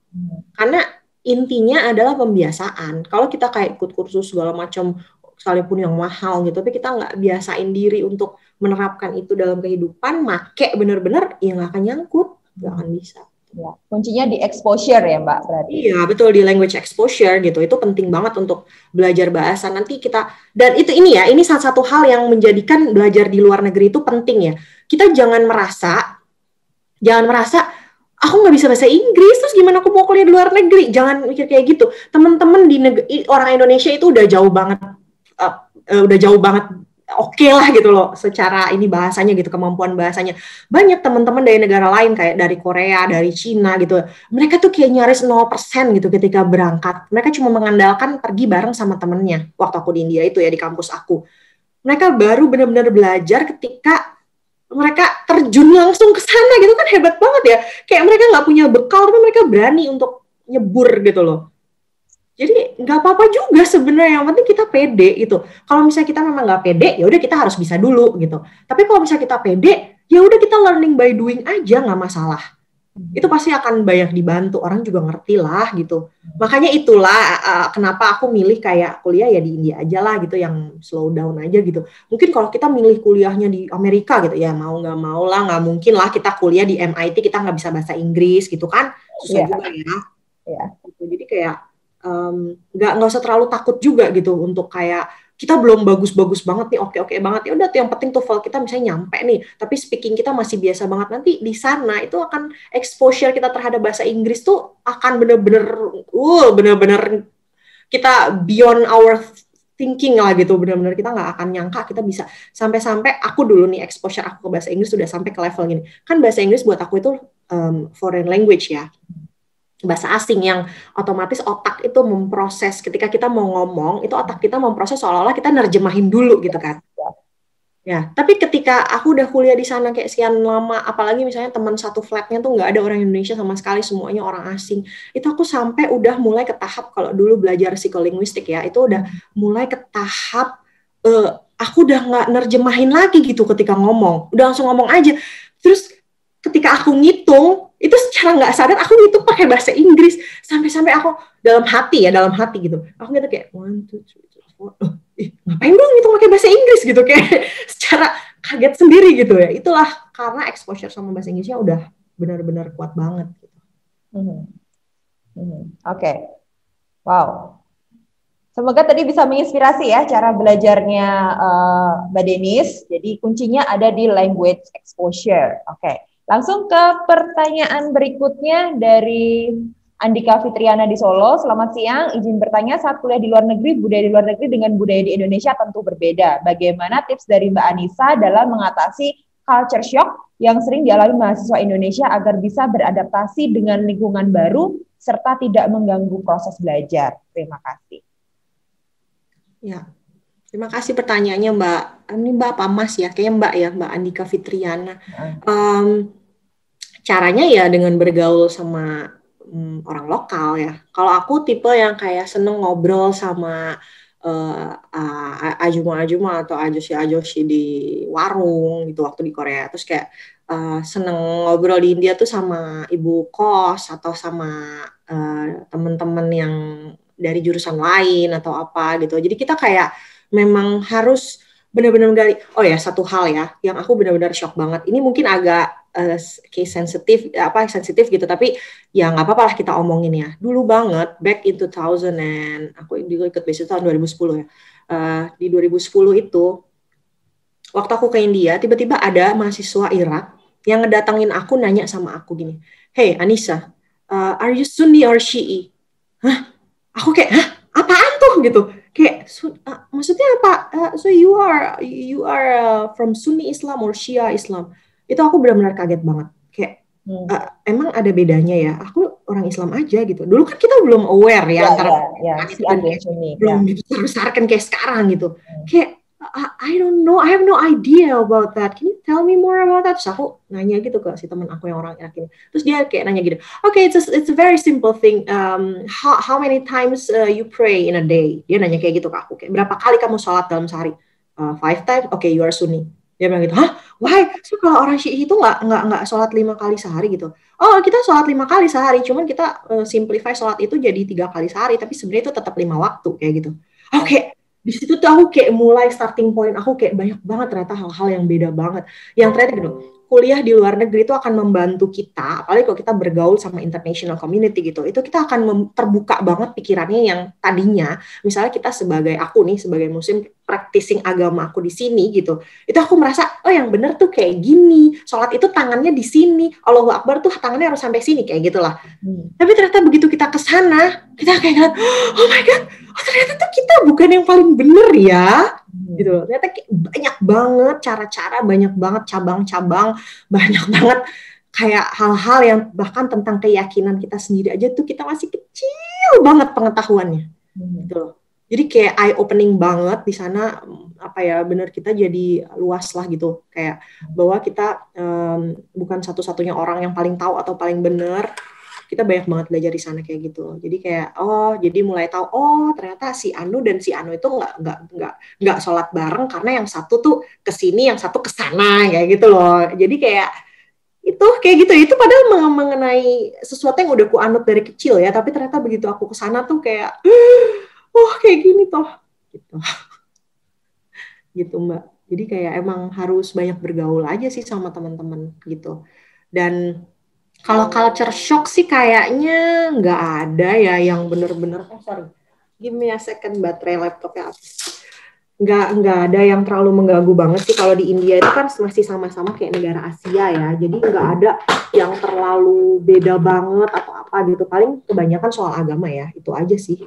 Karena intinya adalah pembiasaan. Kalau kita kayak ikut kursus segala macam sekalipun yang mahal gitu, tapi kita nggak biasain diri untuk menerapkan itu dalam kehidupan, make bener-bener ya nggak akan nyangkut, nggak akan bisa. Ya, kuncinya di exposure ya Mbak berarti. Iya betul, di language exposure gitu, itu penting banget untuk belajar bahasa. Nanti kita, dan ini salah satu hal yang menjadikan belajar di luar negeri itu penting ya. Kita jangan merasa aku nggak bisa bahasa Inggris, terus gimana aku mau kuliah di luar negeri? Jangan mikir kayak gitu. Teman-teman orang Indonesia itu udah jauh banget oke lah gitu loh secara ini bahasanya gitu, kemampuan bahasanya. Banyak teman-teman dari negara lain kayak dari Korea, dari Cina gitu, mereka tuh kayak nyaris 0% gitu ketika berangkat. Mereka cuma mengandalkan pergi bareng sama temennya waktu aku di India itu ya, di kampus aku. Mereka baru benar-benar belajar ketika mereka terjun langsung ke sana gitu, kan hebat banget ya. Kayak mereka nggak punya bekal tapi mereka berani untuk nyebur gitu loh. Jadi nggak apa-apa juga sebenarnya, yang penting kita pede gitu. Kalau misalnya kita memang nggak pede, ya udah kita harus bisa dulu gitu. Tapi kalau misalnya kita pede, ya udah kita learning by doing aja, nggak masalah itu pasti akan banyak dibantu, orang juga ngerti lah gitu. Makanya itulah kenapa aku milih kayak kuliah ya di India aja lah gitu, yang slow down aja gitu. Mungkin kalau kita milih kuliahnya di Amerika gitu ya, mau nggak mau lah, nggak mungkin lah kita kuliah di MIT kita nggak bisa bahasa Inggris gitu kan, susah juga ya. Jadi kayak nggak usah terlalu takut juga gitu untuk kayak kita belum bagus-bagus banget nih, oke banget, ya udah tuh yang penting TOEFL kita misalnya nyampe nih, tapi speaking kita masih biasa banget, nanti di sana itu akan exposure kita terhadap bahasa Inggris tuh akan bener-bener kita beyond our thinking lah gitu, bener-bener kita nggak akan nyangka kita bisa sampai-sampai aku dulu nih exposure aku ke bahasa Inggris sudah sampai ke level gini. Kan bahasa Inggris buat aku itu foreign language ya, bahasa asing yang otomatis otak itu memproses ketika kita mau ngomong, itu otak kita memproses seolah-olah kita nerjemahin dulu gitu kan. Ya, tapi ketika aku udah kuliah di sana kayak sekian lama, apalagi misalnya teman satu flatnya tuh nggak ada orang Indonesia sama sekali, semuanya orang asing. Itu aku sampai udah mulai ke tahap, kalau dulu belajar psikolinguistik ya, itu udah mulai ke tahap aku udah nggak nerjemahin lagi gitu ketika ngomong, udah langsung ngomong aja. Terus ketika aku ngitung, itu secara nggak sadar aku ngitung pakai bahasa Inggris, sampai-sampai aku dalam hati gitu, aku gitu kayak 1, 2, 3, 4, ngapain dong ngitung pakai bahasa Inggris gitu, kayak secara kaget sendiri gitu ya. Itulah karena exposure sama bahasa Inggrisnya udah benar-benar kuat banget gitu. Oke. Wow. Semoga tadi bisa menginspirasi ya cara belajarnya Mbak Denis. Jadi kuncinya ada di language exposure. Oke. Langsung ke pertanyaan berikutnya dari Andika Fitriana di Solo. Selamat siang, izin bertanya, saat kuliah di luar negeri, budaya di luar negeri dengan budaya di Indonesia tentu berbeda. Bagaimana tips dari Mbak Anissa dalam mengatasi culture shock yang sering dialami mahasiswa Indonesia agar bisa beradaptasi dengan lingkungan baru serta tidak mengganggu proses belajar? Terima kasih. Ya, terima kasih pertanyaannya Mbak. Ini Mbak apa Mas ya? Kayaknya Mbak ya, Mbak Andika Fitriana. Caranya ya dengan bergaul sama orang lokal ya. Kalau aku tipe yang kayak seneng ngobrol sama ajuma-ajuma atau ajoshi di warung gitu waktu di Korea. Terus kayak seneng ngobrol di India tuh sama ibu kos atau sama teman-teman yang dari jurusan lain atau apa gitu. Jadi kita kayak memang harus benar-benar gali. Oh ya, satu hal ya yang aku benar-benar shock banget. Ini mungkin agak case sensitif gitu, tapi ya nggak apa-apa lah kita omongin ya. Dulu banget back in 2000 and aku dulu ikut beasiswa tahun 2010 ya. Di 2010 itu waktu aku ke India, tiba-tiba ada mahasiswa Irak yang ngedatangin aku, nanya sama aku gini, "Hey Anissa, are you Sunni or Shi'i?" Hah? Aku kayak, hah? Apaan tuh gitu? Kayak maksudnya apa? So you are from Sunni Islam or Shia Islam? Itu aku benar-benar kaget banget. Kayak emang ada bedanya ya? Aku orang Islam aja gitu. Dulu kan kita belum aware ya antara belum dibesar-besarkan kayak sekarang gitu. Kayak I don't know, I have no idea about that. Can you tell me more about that? Terus aku nanya gitu ke si teman aku yang orang Irak ini. Terus dia kayak nanya gitu, okay, it's a very simple thing. How many times you pray in a day? Dia nanya kayak gitu ke aku. Kayak berapa kali kamu sholat dalam sehari? 5 times. Okay, you are Sunni. Dia bilang gitu, hah? Why? So kalau orang Syi'i itu nggak sholat 5 kali sehari gitu? Oh, kita sholat 5 kali sehari. Cuman kita simplify sholat itu jadi 3 kali sehari. Tapi sebenarnya itu tetap 5 waktu kayak gitu. Oke. Di situ tuh aku kayak mulai starting point aku kayak banyak banget ternyata hal-hal yang beda banget. Yang ternyata gitu, kuliah di luar negeri itu akan membantu kita, apalagi kalau kita bergaul sama international community gitu, itu kita akan terbuka banget pikirannya yang tadinya, misalnya kita sebagai aku nih, sebagai muslim, practicing agama aku di sini gitu, itu aku merasa, oh yang bener tuh kayak gini, sholat itu tangannya di sini, Allahu Akbar tuh tangannya harus sampai sini, kayak gitulah. Tapi ternyata begitu kita ke sana, kita kayak, oh my God, oh ternyata tuh kita bukan yang paling bener ya, gitu. Ternyata banyak banget cara-cara, banyak banget cabang-cabang, banyak banget kayak hal-hal yang bahkan tentang keyakinan kita sendiri aja tuh kita masih kecil banget pengetahuannya, gitu loh. Jadi kayak eye opening banget di sana, apa ya, benar kita jadi luas lah gitu, kayak bahwa kita bukan satu-satunya orang yang paling tahu atau paling benar. Kita banyak banget belajar di sana kayak gitu. Jadi kayak jadi mulai tahu ternyata si Anu dan si Anu itu nggak sholat bareng karena yang satu tuh ke sini, yang satu ke sana kayak gitu loh. Jadi kayak Itu kayak gitu, itu padahal mengenai sesuatu yang udah ku anut dari kecil ya, tapi ternyata begitu aku kesana tuh kayak oh kayak gini toh gitu. Gitu Mbak, jadi kayak emang harus banyak bergaul aja sih sama teman-teman gitu. Dan kalau culture shock sih kayaknya nggak ada ya yang bener-bener sorry, give me a second, baterai laptopnya habis. Nggak ada yang terlalu mengganggu banget sih. Kalau di India itu kan masih sama-sama kayak negara Asia ya, jadi nggak ada yang terlalu beda banget atau apa gitu. Paling kebanyakan soal agama ya, itu aja sih.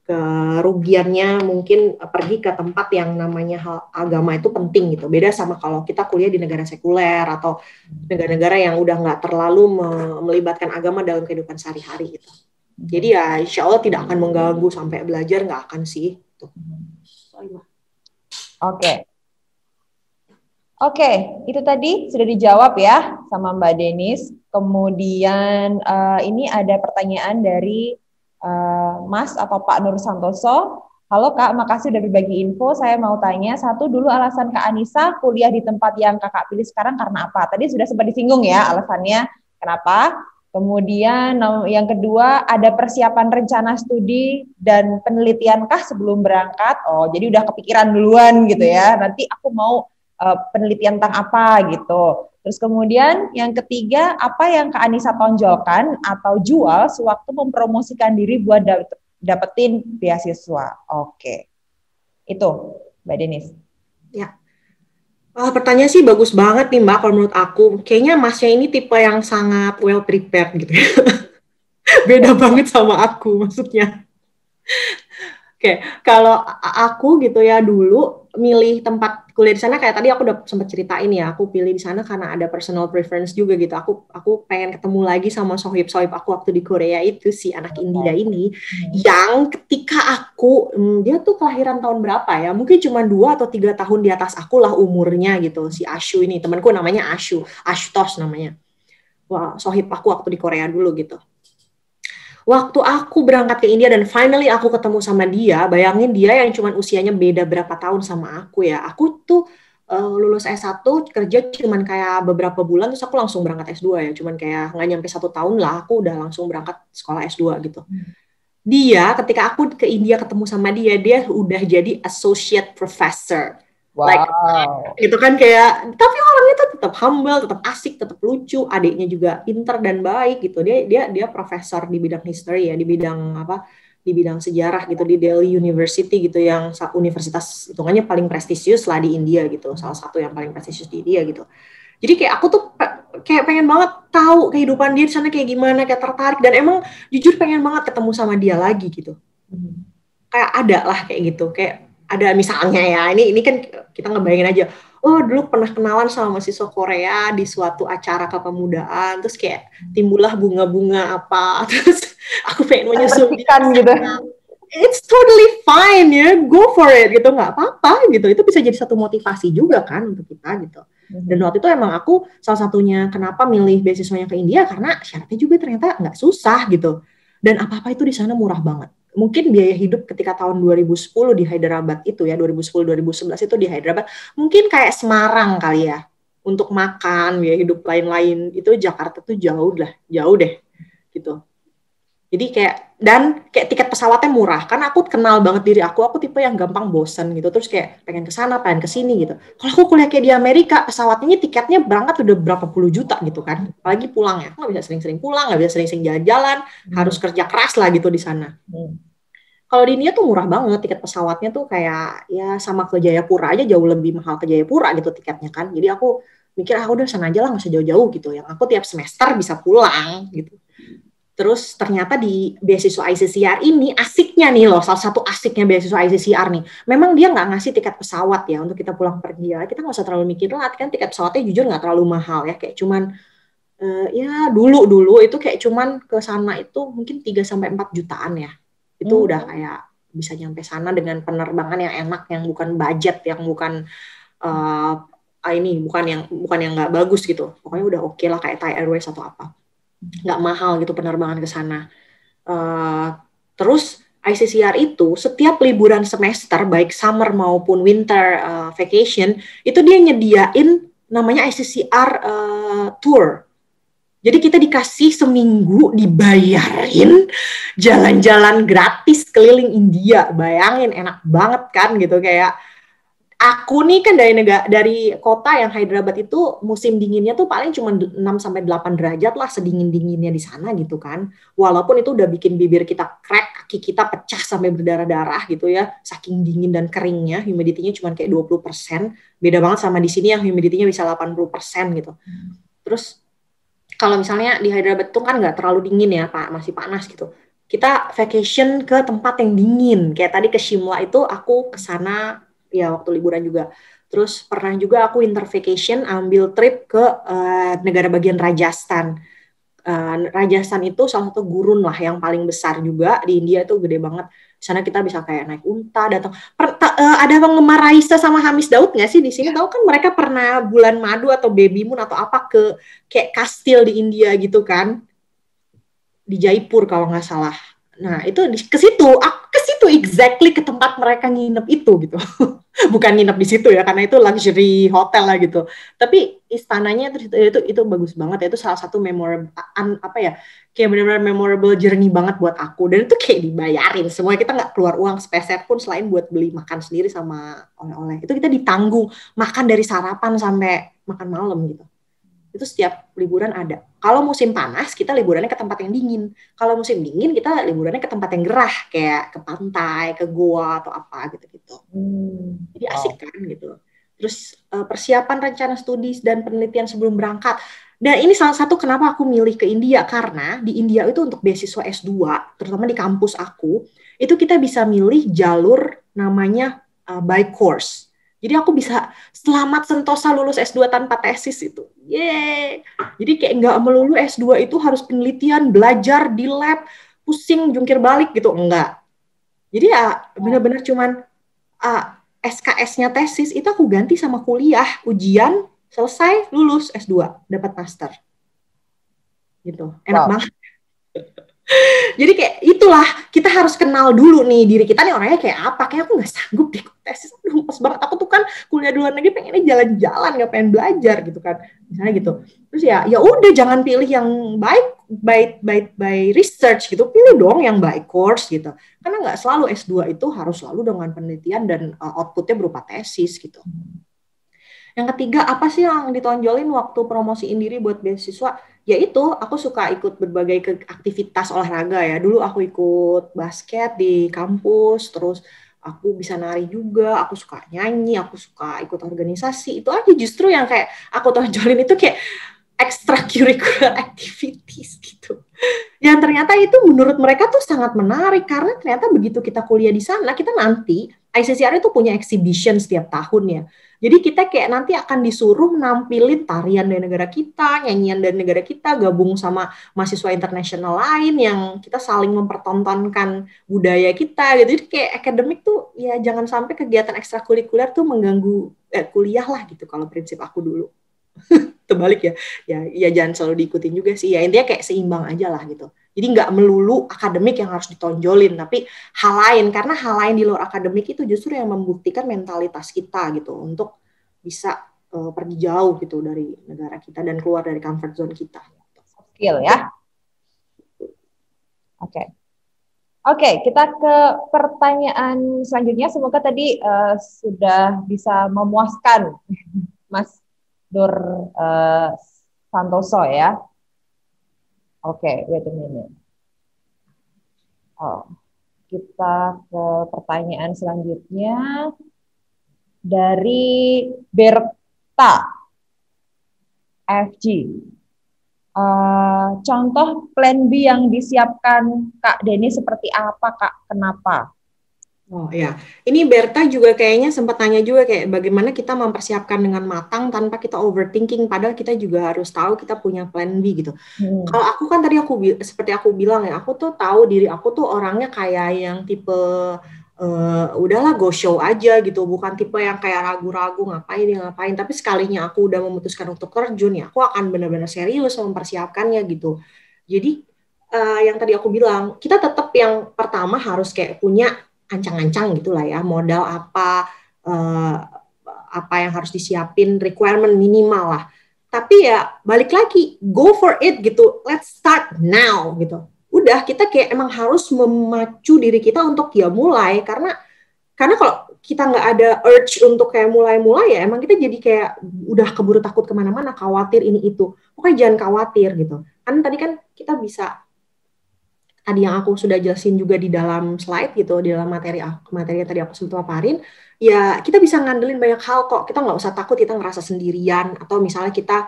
Kerugiannya mungkin pergi ke tempat yang namanya agama itu penting gitu. Beda sama kalau kita kuliah di negara sekuler atau negara-negara yang udah nggak terlalu melibatkan agama dalam kehidupan sehari-hari gitu. Jadi ya insya Allah tidak akan mengganggu sampai belajar, nggak akan sih. Oke, itu tadi sudah dijawab ya sama Mbak Denis. Kemudian ini ada pertanyaan dari Mas atau Pak Nur Santoso. Halo Kak, makasih udah berbagi info. Saya mau tanya, satu dulu alasan Kak Anissa kuliah di tempat yang Kakak pilih sekarang karena apa? Tadi sudah sempat disinggung ya alasannya kenapa. Kemudian yang kedua, ada persiapan rencana studi dan penelitiankah sebelum berangkat? Oh, jadi udah kepikiran duluan gitu ya. Nanti aku mau penelitian tentang apa gitu. Terus kemudian yang ketiga, apa yang Kak Anissa tonjolkan atau jual sewaktu mempromosikan diri buat dapetin beasiswa? Oke. Itu, Mbak Denis. Ya. Pertanyaan sih bagus banget nih Mbak, kalau menurut aku. Kayaknya Masnya ini tipe yang sangat well prepared gitu ya. Beda banget sama aku maksudnya. Oke, kalau aku gitu ya dulu milih tempat kuliah di sana kayak tadi aku udah sempat ceritain ya, aku pilih di sana karena ada personal preference juga gitu. Aku pengen ketemu lagi sama sohib-sohib aku waktu di Korea itu, si anak India ini yang ketika aku dia tuh kelahiran tahun berapa ya? Mungkin cuma 2 atau 3 tahun di atas aku lah umurnya gitu. Si Ashu ini, temanku namanya Ashutosh namanya. Wah, sohib aku waktu di Korea dulu gitu. Waktu aku berangkat ke India dan finally aku ketemu sama dia, bayangin dia yang cuman usianya beda berapa tahun sama aku ya. Aku tuh lulus S1, kerja cuman kayak beberapa bulan, terus aku langsung berangkat S2 ya. Cuman kayak nggak nyampe 1 tahun lah, aku udah langsung berangkat sekolah S2 gitu. Dia, ketika aku ke India ketemu sama dia udah jadi associate professor. Wow. Like, gitu kan kayak, tapi orangnya tuh tetap humble, tetap asik, tetap lucu, adiknya juga pinter dan baik gitu. Dia profesor di bidang history ya, di bidang apa? Di bidang sejarah gitu di Delhi University gitu, yang universitas hitungannya paling prestisius lah di India gitu, salah satu yang paling prestisius di India gitu. Jadi kayak aku tuh kayak pengen banget tahu kehidupan dia di sana kayak gimana, kayak tertarik dan emang jujur pengen banget ketemu sama dia lagi gitu. Kayak ada lah kayak gitu, kayak ada misalnya ya, ini kan kita ngebayangin aja, oh dulu pernah kenalan sama mahasiswa Korea di suatu acara kepemudaan, terus kayak timbullah bunga-bunga apa, terus aku pengen menyusul dia gitu. It's totally fine ya, go for it gitu, nggak apa-apa gitu, itu bisa jadi satu motivasi juga kan untuk kita gitu. Dan waktu itu emang aku salah satunya kenapa milih beasiswanya ke India karena syaratnya juga ternyata nggak susah gitu, dan apa-apa itu di sana murah banget. Mungkin biaya hidup ketika tahun 2010 di Hyderabad itu ya, 2010-2011 itu di Hyderabad, mungkin kayak Semarang kali ya, untuk makan, biaya hidup lain-lain, itu Jakarta tuh jauh deh, gitu. Jadi kayak tiket pesawatnya murah, karena aku kenal banget diri aku tipe yang gampang bosan gitu, terus kayak pengen kesana, pengen kesini gitu. Kalau aku kuliah kayak di Amerika, pesawatnya tiketnya berangkat udah berapa puluh juta gitu kan, apalagi pulangnya, aku nggak bisa sering-sering pulang, nggak bisa sering-sering jalan-jalan, harus kerja keras lah gitu di sana. Kalau di India tuh murah banget, tiket pesawatnya tuh kayak ya sama ke Jayapura aja jauh lebih mahal ke Jayapura gitu tiketnya kan. Jadi aku mikir udah sana aja lah, nggak usah jauh-jauh gitu. Yang aku tiap semester bisa pulang gitu. Terus ternyata di beasiswa ICCR ini asiknya nih loh, salah satu asiknya beasiswa ICCR nih. Memang dia nggak ngasih tiket pesawat ya untuk kita pulang pergi ya. Kita nggak usah terlalu mikir lah, kan tiket pesawatnya jujur nggak terlalu mahal ya. Kayak cuman ya dulu itu kayak cuman ke sana itu mungkin 3-4 jutaan ya. Itu udah kayak bisa nyampe sana dengan penerbangan yang enak, yang bukan budget, yang bukan bukan yang nggak bagus gitu. Pokoknya udah oke lah kayak Thai Airways atau apa. Nggak mahal gitu penerbangan ke sana. Terus ICCR itu setiap liburan semester, baik summer maupun winter vacation, itu dia nyediain namanya ICCR tour. Jadi kita dikasih seminggu dibayarin jalan-jalan gratis keliling India. Bayangin, enak banget kan gitu. Kayak aku nih kan dari kota yang Hyderabad itu musim dinginnya tuh paling cuma 6-8 derajat lah, sedingin-dinginnya di sana gitu kan. Walaupun itu udah bikin bibir kita crack, kaki kita pecah sampai berdarah-darah gitu ya, saking dingin dan keringnya, humidity-nya cuma kayak 20%. Beda banget sama di sini yang humidity-nya bisa 80% gitu. Terus kalau misalnya di Hyderabad tuh kan nggak terlalu dingin ya Pak, masih panas gitu. Kita vacation ke tempat yang dingin. Kayak tadi ke Shimla itu aku ke sana ya waktu liburan juga. Terus pernah juga aku winter vacation ambil trip ke negara bagian Rajasthan. Rajasthan itu salah satu gurun lah yang paling besar juga di India, itu gede banget. Di sana kita bisa kayak naik unta, datang. Ada penggemar Raisa sama Hamis Daud nggak sih di sini? Tahu kan mereka pernah bulan madu atau baby moon atau apa ke kayak kastil di India gitu kan, di Jaipur kalau nggak salah. Nah itu ke situ, aku ke situ exactly ke tempat mereka nginep itu gitu. Bukan nginep di situ ya, karena itu luxury hotel lah gitu. Tapi istananya itu bagus banget ya. Itu salah satu memorable kayak benar-benar memorable journey banget buat aku. Dan itu kayak dibayarin. Semua kita nggak keluar uang sepeser pun selain buat beli makan sendiri sama oleh-oleh. Itu kita ditanggung makan dari sarapan sampai makan malam gitu. Itu setiap liburan ada. Kalau musim panas, kita liburannya ke tempat yang dingin. Kalau musim dingin, kita liburannya ke tempat yang gerah, kayak ke pantai, ke goa, atau apa gitu-gitu. Jadi asik kan gitu. Terus persiapan rencana studi dan penelitian sebelum berangkat. Dan ini salah satu kenapa aku milih ke India, karena di India itu untuk beasiswa S2, terutama di kampus aku, itu kita bisa milih jalur namanya by course. Jadi aku bisa selamat sentosa lulus S2 tanpa tesis itu. Yeay. Jadi kayak nggak melulu S2 itu harus penelitian, belajar di lab, pusing, jungkir balik gitu. Enggak. Jadi ya benar-benar cuman SKS-nya tesis, itu aku ganti sama kuliah, ujian, selesai, lulus S2, dapat master. Gitu. Enak banget. Jadi kayak itulah, kita harus kenal dulu nih diri kita nih orangnya kayak apa. Kayak aku nggak sanggup deh tesis, aduh pas banget. Aku tuh kan kuliah di luar negeri pengennya jalan-jalan, nggak pengen belajar gitu kan, misalnya gitu. Terus ya udah jangan pilih yang by research gitu, pilih dong yang by course gitu. Karena nggak selalu S2 itu harus selalu dengan penelitian dan outputnya berupa tesis gitu. Yang ketiga, apa sih yang ditonjolin waktu promosiin diri buat beasiswa? Yaitu aku suka ikut berbagai aktivitas olahraga ya. Dulu aku ikut basket di kampus, terus aku bisa nari juga, aku suka nyanyi, aku suka ikut organisasi. Itu aja justru yang kayak aku tonjolin itu kayak extracurricular activities gitu. Yang ternyata itu menurut mereka tuh sangat menarik, karena ternyata begitu kita kuliah di sana, kita nanti, ICCR itu punya exhibition setiap tahun ya. Jadi kita kayak nanti akan disuruh nampilin tarian dari negara kita, nyanyian dari negara kita, gabung sama mahasiswa internasional lain yang kita saling mempertontonkan budaya kita gitu. Jadi kayak akademik tuh ya jangan sampai kegiatan ekstrakurikuler tuh mengganggu kuliah lah gitu kalau prinsip aku dulu. Terbalik ya jangan selalu diikutin juga sih. Ya intinya kayak seimbang aja lah gitu. Jadi nggak melulu akademik yang harus ditonjolin, tapi hal lain, karena hal lain di luar akademik itu justru yang membuktikan mentalitas kita gitu untuk bisa pergi jauh gitu dari negara kita dan keluar dari comfort zone kita. Skill ya. Oke, kita ke pertanyaan selanjutnya. Semoga tadi sudah bisa memuaskan Mas Dur Santoso ya. Oke, wait a minute. Kita ke pertanyaan selanjutnya dari Berta FG. Contoh plan B yang disiapkan Kak Denny seperti apa, Kak? Kenapa? Oh ya, ini Berta juga kayaknya sempat tanya juga kayak bagaimana kita mempersiapkan dengan matang tanpa kita overthinking, padahal kita juga harus tahu kita punya plan B gitu. Kalau aku kan tadi seperti aku bilang ya, aku tuh tahu diri aku tuh orangnya kayak yang tipe udahlah go show aja gitu, bukan tipe yang kayak ragu-ragu ngapain, tapi sekalinya aku udah memutuskan untuk terjun ya, aku akan benar-benar serius mempersiapkannya gitu. Jadi yang tadi aku bilang, kita tetap yang pertama harus kayak punya ancang-ancang gitulah ya, modal apa apa yang harus disiapin, requirement minimal lah. Tapi ya balik lagi, go for it gitu, let's start now gitu. Udah, kita kayak emang harus memacu diri kita untuk ya mulai, karena kalau kita nggak ada urge untuk kayak mulai-mulai ya, emang kita jadi kayak udah keburu takut kemana-mana, khawatir ini itu. Pokoknya jangan khawatir gitu. Kan tadi kan kita bisa, tadi yang aku sudah jelasin juga di dalam slide gitu, di dalam materi yang tadi aku sempat paparin, ya kita bisa ngandelin banyak hal kok. Kita nggak usah takut kita ngerasa sendirian, atau misalnya kita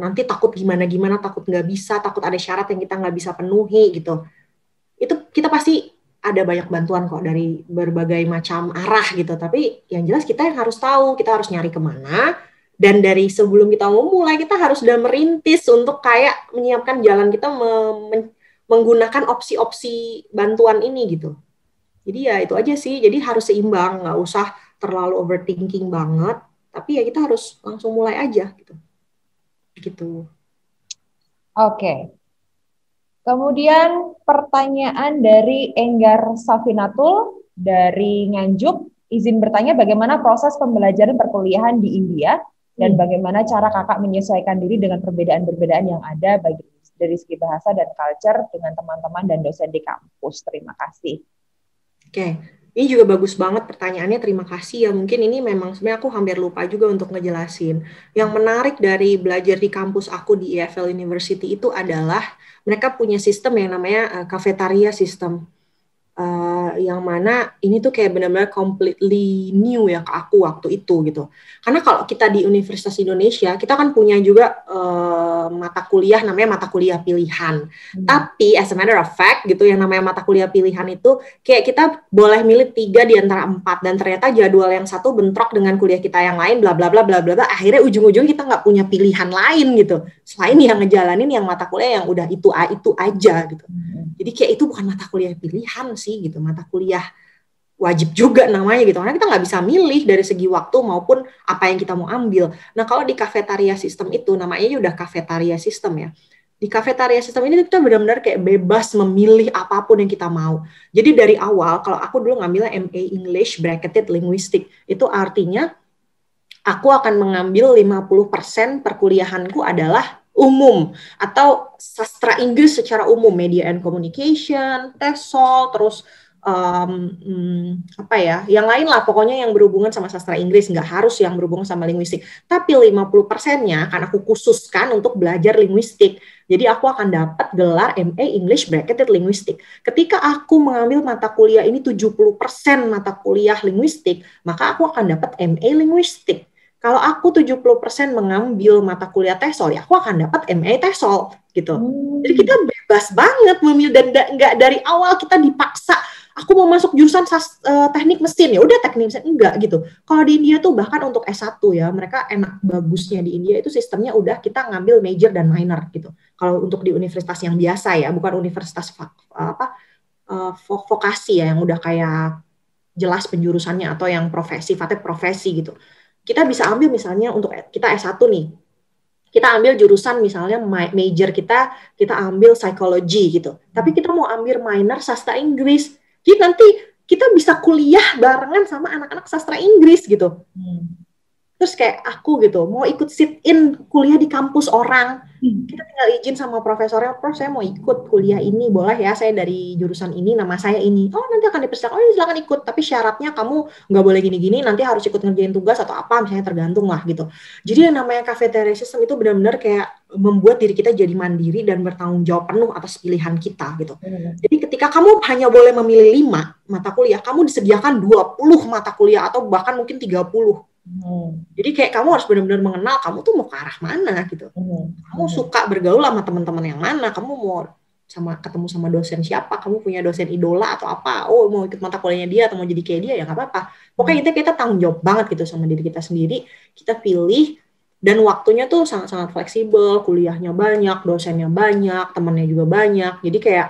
nanti takut gimana-gimana, takut nggak bisa, takut ada syarat yang kita nggak bisa penuhi gitu. Itu kita pasti ada banyak bantuan kok dari berbagai macam arah gitu. Tapi yang jelas kita yang harus tahu, kita harus nyari kemana, dan dari sebelum kita mau mulai, kita harus udah merintis untuk kayak menyiapkan jalan kita menggunakan opsi-opsi bantuan ini gitu. Jadi ya itu aja sih, jadi harus seimbang, nggak usah terlalu overthinking banget, tapi ya kita harus langsung mulai aja gitu. Oke. Kemudian pertanyaan dari Enggar Safinatul dari Nganjuk, izin bertanya bagaimana proses pembelajaran perkuliahan di India dan bagaimana cara kakak menyesuaikan diri dengan perbedaan-perbedaan yang ada bagi dari segi bahasa dan culture dengan teman-teman dan dosen di kampus. Terima kasih. Oke. Ini juga bagus banget pertanyaannya, terima kasih ya. Mungkin ini memang sebenarnya aku hampir lupa juga untuk ngejelasin. Yang menarik dari belajar di kampus aku di EFL University itu adalah mereka punya sistem yang namanya cafeteria system. Yang mana ini tuh kayak benar-benar completely new ya ke aku waktu itu gitu. Karena kalau kita di Universitas Indonesia, kita kan punya juga mata kuliah namanya mata kuliah pilihan. Tapi as a matter of fact gitu, yang namanya mata kuliah pilihan itu kayak kita boleh milih 3 di antara 4, dan ternyata jadwal yang satu bentrok dengan kuliah kita yang lain, bla bla bla bla bla. Akhirnya ujung-ujung kita nggak punya pilihan lain gitu. Selain yang ngejalanin yang mata kuliah yang udah itu aja gitu. Jadi kayak itu bukan mata kuliah pilihan sih gitu, mata kuliah wajib juga namanya gitu, karena kita nggak bisa milih dari segi waktu maupun apa yang kita mau ambil. Nah kalau di cafeteria system itu, namanya udah cafeteria system ya, di cafeteria system ini kita benar-benar kayak bebas memilih apapun yang kita mau. Jadi dari awal, kalau aku dulu ngambilnya MA English Bracketed Linguistic, itu artinya aku akan mengambil 50% perkuliahanku adalah umum atau sastra Inggris secara umum, media and communication, TESOL, terus apa ya, yang lain lah pokoknya yang berhubungan sama sastra Inggris, nggak harus yang berhubungan sama linguistik. Tapi 50%-nya akan aku khususkan untuk belajar linguistik. Jadi aku akan dapat gelar MA English Bracketed Linguistic. Ketika aku mengambil mata kuliah ini 70% mata kuliah linguistik, maka aku akan dapat MA Linguistik. Kalau aku 70% mengambil mata kuliah TESOL, ya aku akan dapat MA TESOL gitu. Jadi kita bebas banget memilih, dan nggak dari awal kita dipaksa. Aku mau masuk jurusan teknik mesin, ya udah teknik mesin, enggak gitu. Kalau di India tuh bahkan untuk S1 ya, mereka enak bagusnya di India itu sistemnya udah kita ngambil major dan minor gitu. Kalau untuk di universitas yang biasa ya, bukan universitas vokasi ya, yang udah kayak jelas penjurusannya atau yang sifatnya profesi gitu. Kita bisa ambil misalnya untuk kita S1 nih, kita ambil jurusan misalnya major kita ambil psikologi gitu. Tapi kita mau ambil minor sastra Inggris. Jadi nanti kita bisa kuliah barengan sama anak-anak sastra Inggris gitu. Terus kayak aku gitu, mau ikut sit-in kuliah di kampus orang, kita tinggal izin sama profesornya, Prof saya mau ikut kuliah ini, boleh ya, saya dari jurusan ini, nama saya ini. Oh nanti akan dipersilakan, oh silakan ikut, tapi syaratnya kamu nggak boleh gini-gini, nanti harus ikut ngerjain tugas atau apa, misalnya tergantung lah gitu. Jadi yang namanya cafeteria system itu benar-benar kayak membuat diri kita jadi mandiri dan bertanggung jawab penuh atas pilihan kita gitu. Jadi ketika kamu hanya boleh memilih 5 mata kuliah, kamu disediakan 20 mata kuliah atau bahkan mungkin 30. Jadi kayak kamu harus benar-benar mengenal kamu tuh mau ke arah mana gitu. Kamu suka bergaul sama teman-teman yang mana, kamu mau ketemu sama dosen siapa, kamu punya dosen idola atau apa, oh mau ikut mata kuliahnya dia atau mau jadi kayak dia, ya nggak apa-apa. Pokoknya kita tanggung jawab banget gitu sama diri kita sendiri, kita pilih, dan waktunya tuh sangat-sangat fleksibel, kuliahnya banyak, dosennya banyak, temannya juga banyak, jadi kayak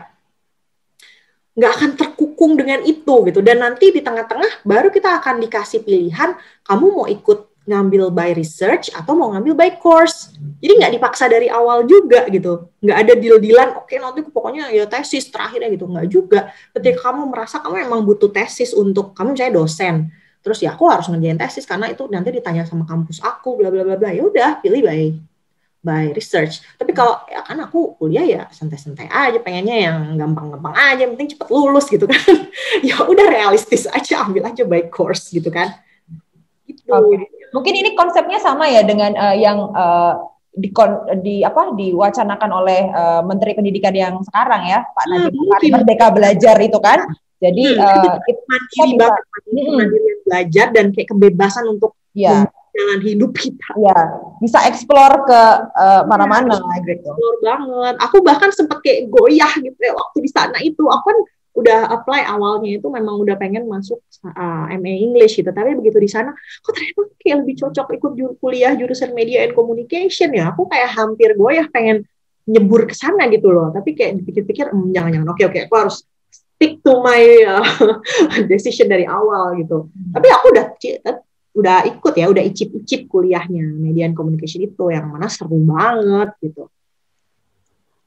nggak akan terkukung dengan itu gitu. Dan nanti di tengah-tengah baru kita akan dikasih pilihan, kamu mau ikut ngambil by research atau mau ngambil by course. Jadi nggak dipaksa dari awal juga gitu. Nggak ada deal-dealan, oke nanti pokoknya ya tesis terakhirnya gitu. Nggak juga. Ketika kamu merasa kamu emang butuh tesis untuk, kamu misalnya dosen, Terus ya aku harus ngerjain tesis karena itu nanti ditanya sama kampus aku, bla bla bla bla. Ya udah, pilih by research. Tapi kalau ya kan aku kuliah ya santai-santai aja, pengennya yang gampang-gampang aja, yang penting cepet lulus gitu kan. Ya udah realistis aja, ambil aja by course gitu kan. Gitu. Okay. Mungkin ini konsepnya sama ya dengan yang diwacanakan oleh Menteri Pendidikan yang sekarang ya, Pak Nadiem Makarim, Merdeka Belajar itu kan. Jadi mandiri banget, mandiri belajar dan kayak kebebasan untuk jalan hidup kita. Ya, bisa explore ke mana-mana gitu. Explore banget. Aku bahkan sempat kayak goyah gitu ya waktu di sana itu. Aku kan udah apply awalnya itu memang udah pengen masuk MA English gitu. Tapi begitu di sana, kok ternyata kayak lebih cocok ikut kuliah jurusan Media and Communication ya. Aku kayak hampir goyah pengen nyebur ke sana gitu loh. Tapi kayak dipikir-pikir, jangan-jangan. Oke, aku harus stick to my decision dari awal gitu. Tapi aku udah ikut ya, udah icip-icip kuliahnya Media and Communication itu, yang mana seru banget gitu.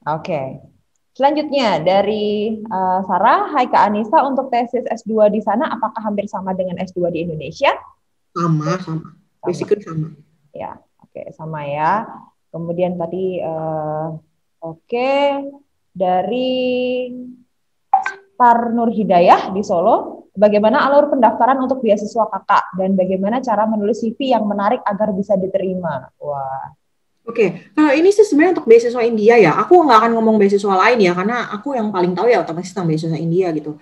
Oke. Selanjutnya dari Sarah, hai Kak Anissa, untuk tesis S2 di sana apakah hampir sama dengan S2 di Indonesia? Sama. Basically sama. Ya, oke, sama ya. Kemudian tadi dari Star Nur Hidayah di Solo, bagaimana alur pendaftaran untuk beasiswa kakak dan bagaimana cara menulis CV yang menarik agar bisa diterima? Wah. Oke, kalau ini sih sebenarnya untuk beasiswa India ya. Aku nggak akan ngomong beasiswa lain ya, karena aku yang paling tahu ya otomatis tentang beasiswa India gitu.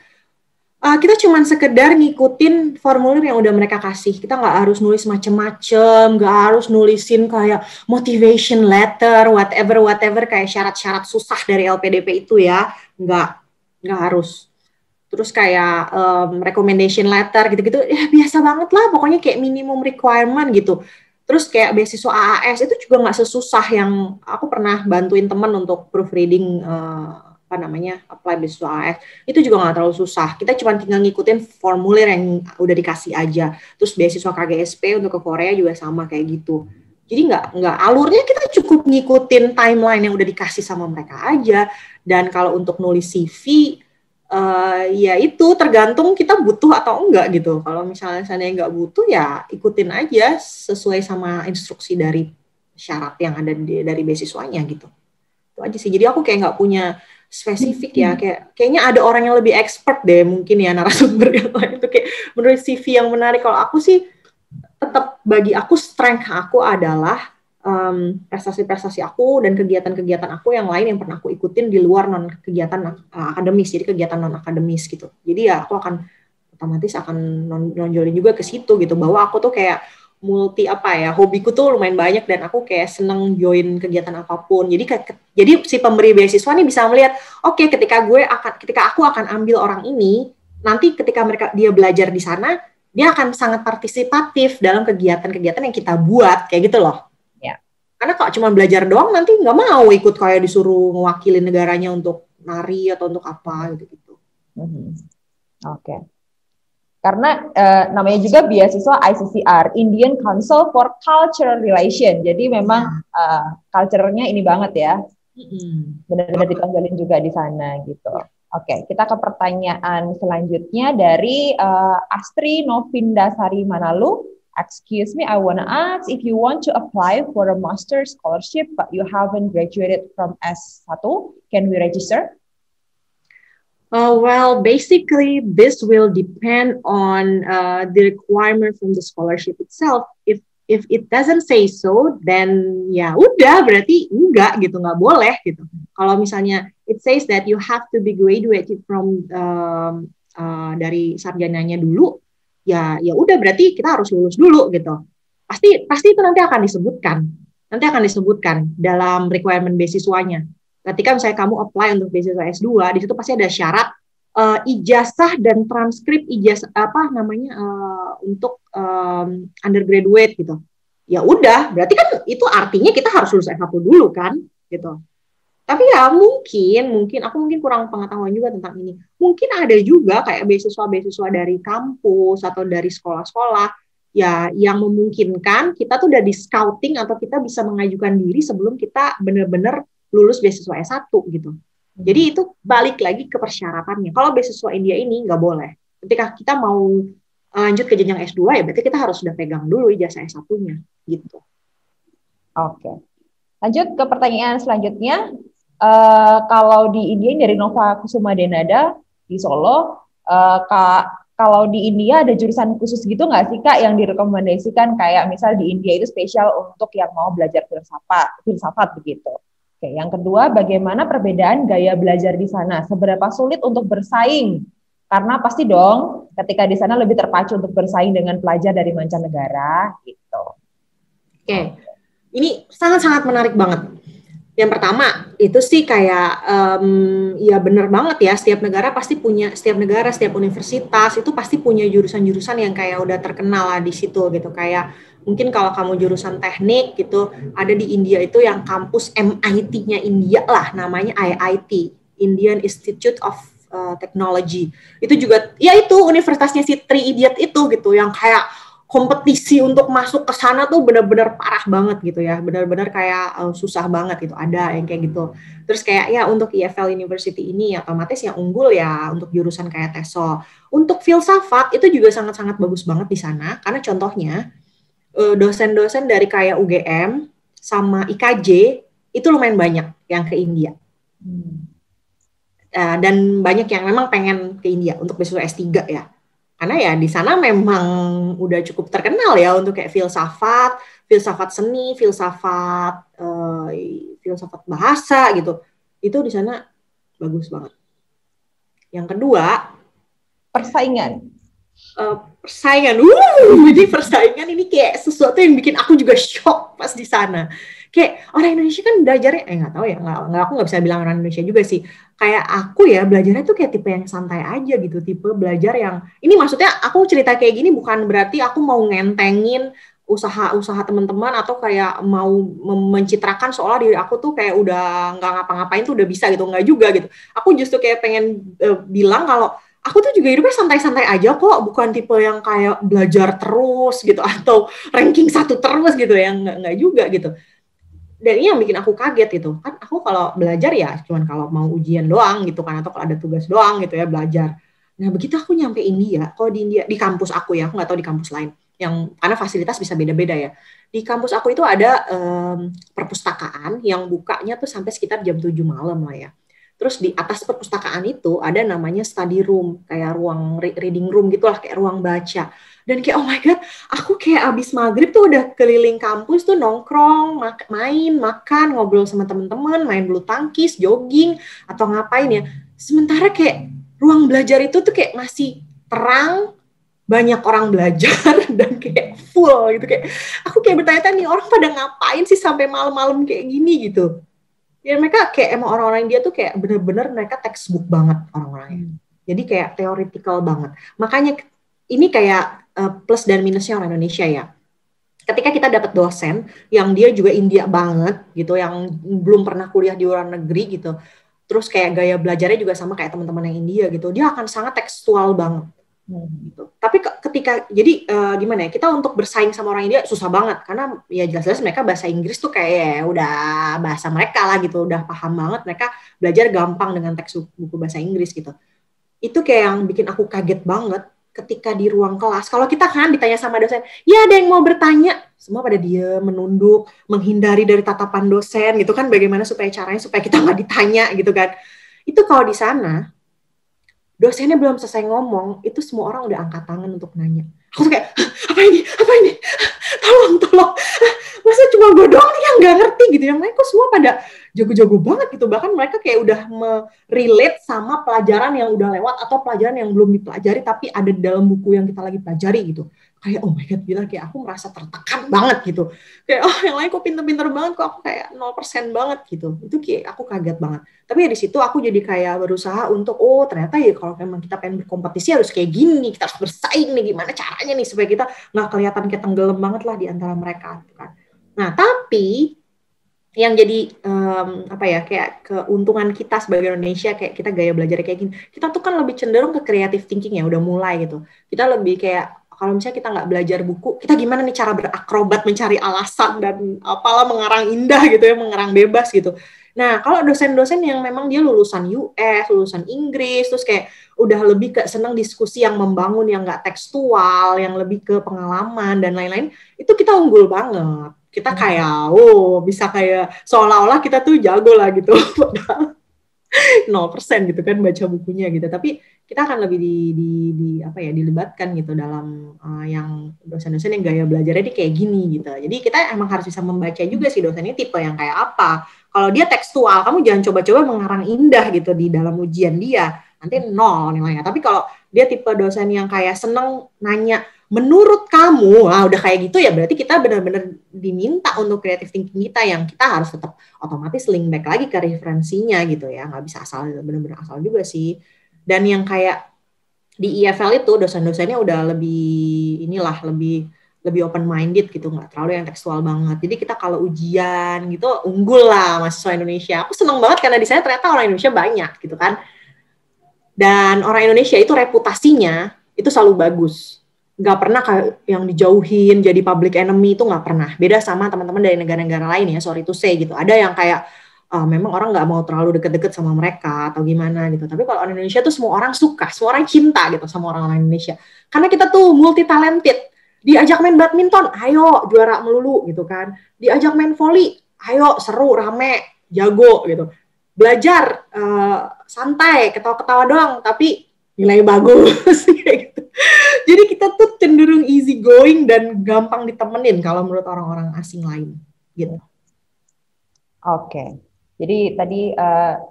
Kita cuma sekedar ngikutin formulir yang udah mereka kasih. Kita nggak harus nulis macem-macem, nggak harus nulisin kayak motivation letter, whatever kayak syarat-syarat susah dari LPDP itu ya. Nggak harus. Terus kayak recommendation letter gitu-gitu, ya biasa banget lah, pokoknya kayak minimum requirement gitu. Terus kayak beasiswa AAS itu juga nggak sesusah yang aku pernah bantuin teman untuk proofreading apply beasiswa AAS. Itu juga nggak terlalu susah. Kita cuma tinggal ngikutin formulir yang udah dikasih aja. Terus beasiswa KGSP untuk ke Korea juga sama kayak gitu. Jadi nggak alurnya, kita cukup ngikutin timeline yang udah dikasih sama mereka aja. Dan kalau untuk nulis CV, ya itu tergantung kita butuh atau enggak gitu. Kalau misalnya saya nggak butuh ya ikutin aja sesuai sama instruksi dari syarat yang ada dari beasiswanya gitu. Itu aja sih. Jadi aku kayak nggak punya spesifik ya. Kayaknya ada orang yang lebih expert deh mungkin ya, narasumber yang lain itu kayak menurut CV yang menarik. Kalau aku sih tetap, bagi aku strength aku adalah prestasi-prestasi aku dan kegiatan-kegiatan aku yang lain yang pernah aku ikutin di luar kegiatan akademis, jadi kegiatan non akademis gitu. Jadi ya aku akan otomatis nonjolin juga ke situ gitu, bahwa aku tuh kayak multi hobiku tuh lumayan banyak dan aku kayak seneng join kegiatan apapun. Jadi si pemberi beasiswa nih bisa melihat, oke, ketika aku akan ambil orang ini, nanti ketika dia belajar di sana, dia akan sangat partisipatif dalam kegiatan-kegiatan yang kita buat kayak gitu loh. Karena kalau cuma belajar doang nanti nggak mau ikut kayak disuruh mewakili negaranya untuk nari atau untuk apa gitu. Oke. Karena namanya juga beasiswa ICCR, Indian Council for Cultural Relation. Jadi memang culture-nya ini banget ya. Benar-benar ditonjolin juga di sana gitu. Oke, kita ke pertanyaan selanjutnya dari Astri Novindasari Manalu. Excuse me, I want to ask, if you want to apply for a master scholarship but you haven't graduated from S1, can we register? Well, basically, this will depend on the requirement from the scholarship itself. If it doesn't say so, then ya udah, berarti enggak gitu, nggak boleh gitu. Kalau misalnya it says that you have to be graduated from dari sarjananya dulu, ya udah, berarti kita harus lulus dulu gitu. Pasti itu nanti akan disebutkan dalam requirement beasiswanya. Ketika misalnya kamu apply untuk beasiswa S2, di situ pasti ada syarat ijazah dan transkrip untuk undergraduate gitu. Ya udah, berarti kan itu artinya kita harus lulus S1 dulu kan gitu. Tapi ya mungkin aku kurang pengetahuan juga tentang ini. Mungkin ada juga kayak beasiswa dari kampus atau dari sekolah-sekolah ya yang memungkinkan kita tuh udah di scouting atau kita bisa mengajukan diri sebelum kita benar-benar lulus beasiswa S1 gitu. Jadi itu balik lagi ke persyaratannya. Kalau beasiswa India ini nggak boleh. Ketika kita mau lanjut ke jenjang S2 ya berarti kita harus udah pegang dulu ijazah S1-nya gitu. Oke. Lanjut ke pertanyaan selanjutnya. Kalau di India dari Nova Kusuma Denada di Solo, kalau di India ada jurusan khusus gitu nggak sih Kak yang direkomendasikan, kayak misal di India itu spesial untuk yang mau belajar filsafat begitu. Oke, yang kedua, bagaimana perbedaan gaya belajar di sana? Seberapa sulit untuk bersaing? Karena pasti dong ketika di sana lebih terpacu untuk bersaing dengan pelajar dari mancanegara gitu. Oke. Ini sangat-sangat menarik banget. Yang pertama itu sih kayak ya benar banget ya, setiap negara, setiap universitas itu pasti punya jurusan-jurusan yang kayak udah terkenal lah di situ gitu. Kayak mungkin kalau kamu jurusan teknik gitu, ada di India itu yang kampus MIT-nya India lah, namanya IIT, Indian Institute of Technology. Itu juga ya itu universitasnya si Three Idiot itu gitu, yang kayak kompetisi untuk masuk ke sana tuh benar-benar parah banget gitu ya, benar-benar kayak susah banget gitu, ada yang kayak gitu. Terus kayak ya untuk EFL University ini otomatis yang unggul ya untuk jurusan kayak TESOL. Untuk filsafat itu juga sangat-sangat bagus banget di sana, karena contohnya dosen-dosen dari kayak UGM sama IKJ itu lumayan banyak yang ke India. Dan banyak yang memang pengen ke India untuk beasiswa S3 ya. Karena ya di sana memang udah cukup terkenal ya untuk kayak filsafat seni, filsafat bahasa gitu. Itu di sana bagus banget. Yang kedua, persaingan. Jadi persaingan ini kayak sesuatu yang bikin aku juga shock pas di sana. Kayak orang Indonesia kan belajarnya, nggak tahu ya, aku nggak bisa bilang orang Indonesia juga sih. Kayak aku ya belajarnya tuh kayak tipe yang santai aja gitu, tipe belajar yang, ini maksudnya aku cerita kayak gini bukan berarti aku mau ngentengin usaha teman-teman atau kayak mau mencitrakan seolah diri aku tuh kayak udah nggak ngapa-ngapain tuh udah bisa gitu, nggak juga gitu. Aku justru kayak pengen bilang kalau aku tuh juga hidupnya santai-santai aja kok, bukan tipe yang kayak belajar terus gitu atau ranking 1 terus gitu ya, nggak juga gitu. Dan ini yang bikin aku kaget gitu, kan aku kalau belajar ya cuman kalau mau ujian doang gitu kan, atau kalau ada tugas doang gitu ya belajar. Nah begitu aku nyampe India, kalau di India, di kampus aku ya, aku nggak tahu di kampus lain, yang karena fasilitas bisa beda-beda ya. Di kampus aku itu ada perpustakaan yang bukanya tuh sampai sekitar jam 7 malam lah ya. Terus di atas perpustakaan itu ada namanya study room, kayak ruang reading room gitulah, kayak ruang baca. Dan kayak oh my god, aku kayak abis maghrib tuh udah keliling kampus tuh nongkrong, main, makan, ngobrol sama teman-teman, main bulu tangkis, jogging, atau ngapain ya. Sementara kayak ruang belajar itu tuh kayak masih terang, banyak orang belajar, dan kayak full gitu. Kayak aku kayak bertanya-tanya nih orang pada ngapain sih sampai malam-malam kayak gini gitu. Ya mereka kayak emang orang-orang India tuh kayak bener-bener mereka textbook banget orang-orangnya. Jadi kayak theoretical banget. Makanya ini kayak plus dan minusnya orang Indonesia ya. Ketika kita dapat dosen yang dia juga India banget gitu, yang belum pernah kuliah di luar negeri gitu, terus kayak gaya belajarnya juga sama kayak teman-teman yang India gitu, dia akan sangat tekstual banget. Gitu. Tapi ketika jadi gimana ya, kita untuk bersaing sama orang India susah banget karena ya jelas-jelas mereka bahasa Inggris tuh kayak ya udah bahasa mereka lah gitu, udah paham banget, mereka belajar gampang dengan teks buku bahasa Inggris gitu. Itu kayak yang bikin aku kaget banget ketika di ruang kelas. Kalau kita kan ditanya sama dosen, ya ada yang mau bertanya, semua pada diem, menunduk, menghindari dari tatapan dosen gitu kan, bagaimana supaya caranya supaya kita nggak ditanya gitu kan. Itu kalau di sana dosennya belum selesai ngomong, itu semua orang udah angkat tangan untuk nanya. Aku tuh kayak, apa ini? Tolong. Masa cuma gue doang nih yang nggak ngerti gitu. Yang lain kok semua pada jago-jago banget gitu. Bahkan mereka kayak udah relate sama pelajaran yang udah lewat atau pelajaran yang belum dipelajari tapi ada di dalam buku yang kita lagi pelajari gitu. Kayak oh my god, gila, kayak aku merasa tertekan banget gitu. Kayak oh yang lain kok pinter-pinter banget, kok aku kayak 0% banget gitu. Itu kayak aku kaget banget. Tapi ya di situ aku jadi kayak berusaha untuk oh ternyata ya kalau memang kita pengen berkompetisi harus kayak gini, kita harus bersaing nih, gimana caranya nih supaya kita nggak kelihatan kayak tenggelam banget lah di antara mereka kan. Nah tapi yang jadi kayak keuntungan kita sebagai Indonesia, kayak kita gaya belajar kayak gini, kita tuh kan lebih cenderung ke creative thinking ya, udah mulai gitu. Kita lebih kayak kalau misalnya kita nggak belajar buku, kita gimana nih cara berakrobat mencari alasan dan apalah mengarang indah gitu ya, mengarang bebas gitu. Nah, kalau dosen-dosen yang memang dia lulusan US, lulusan Inggris, terus kayak udah lebih ke senang diskusi yang membangun, yang nggak tekstual, yang lebih ke pengalaman dan lain-lain, itu kita unggul banget. Kita kayak, bisa kayak seolah-olah kita tuh jago lah gitu. Padahal 0% gitu kan baca bukunya gitu. Tapi kita akan lebih dilibatkan gitu dalam yang dosen-dosen yang gaya belajarnya dia kayak gini gitu. Jadi kita emang harus bisa membaca juga sih dosennya tipe yang kayak apa. Kalau dia tekstual, kamu jangan coba-coba mengarang indah gitu di dalam ujian dia, nanti 0 nilainya. Tapi kalau dia tipe dosen yang kayak seneng nanya, menurut kamu, udah kayak gitu ya berarti kita benar-benar diminta untuk creative thinking kita yang kita harus tetap otomatis link back lagi ke referensinya gitu ya, nggak bisa asal benar-benar asal juga sih. Dan yang kayak di EFL itu dosen-dosennya udah lebih open minded gitu, nggak terlalu yang tekstual banget. Jadi kita kalau ujian gitu unggul lah mahasiswa Indonesia. Aku seneng banget karena di sana ternyata orang Indonesia banyak gitu kan. Dan orang Indonesia itu reputasinya itu selalu bagus. Nggak pernah kayak yang dijauhin jadi public enemy, itu nggak pernah. Beda sama teman-teman dari negara-negara lain ya, sorry to say gitu. Ada yang kayak memang orang nggak mau terlalu deket-deket sama mereka atau gimana gitu. Tapi kalau orang Indonesia tuh semua orang suka, semua orang cinta gitu sama orang-orang Indonesia. Karena kita tuh multi talented. Diajak main badminton, ayo juara melulu gitu kan. Diajak main volley, ayo seru, rame, jago gitu. Belajar santai, ketawa-ketawa doang, tapi nilai bagus gitu. Jadi kita tuh cenderung easy going dan gampang ditemenin kalau menurut orang-orang asing lain gitu. Oke. Jadi tadi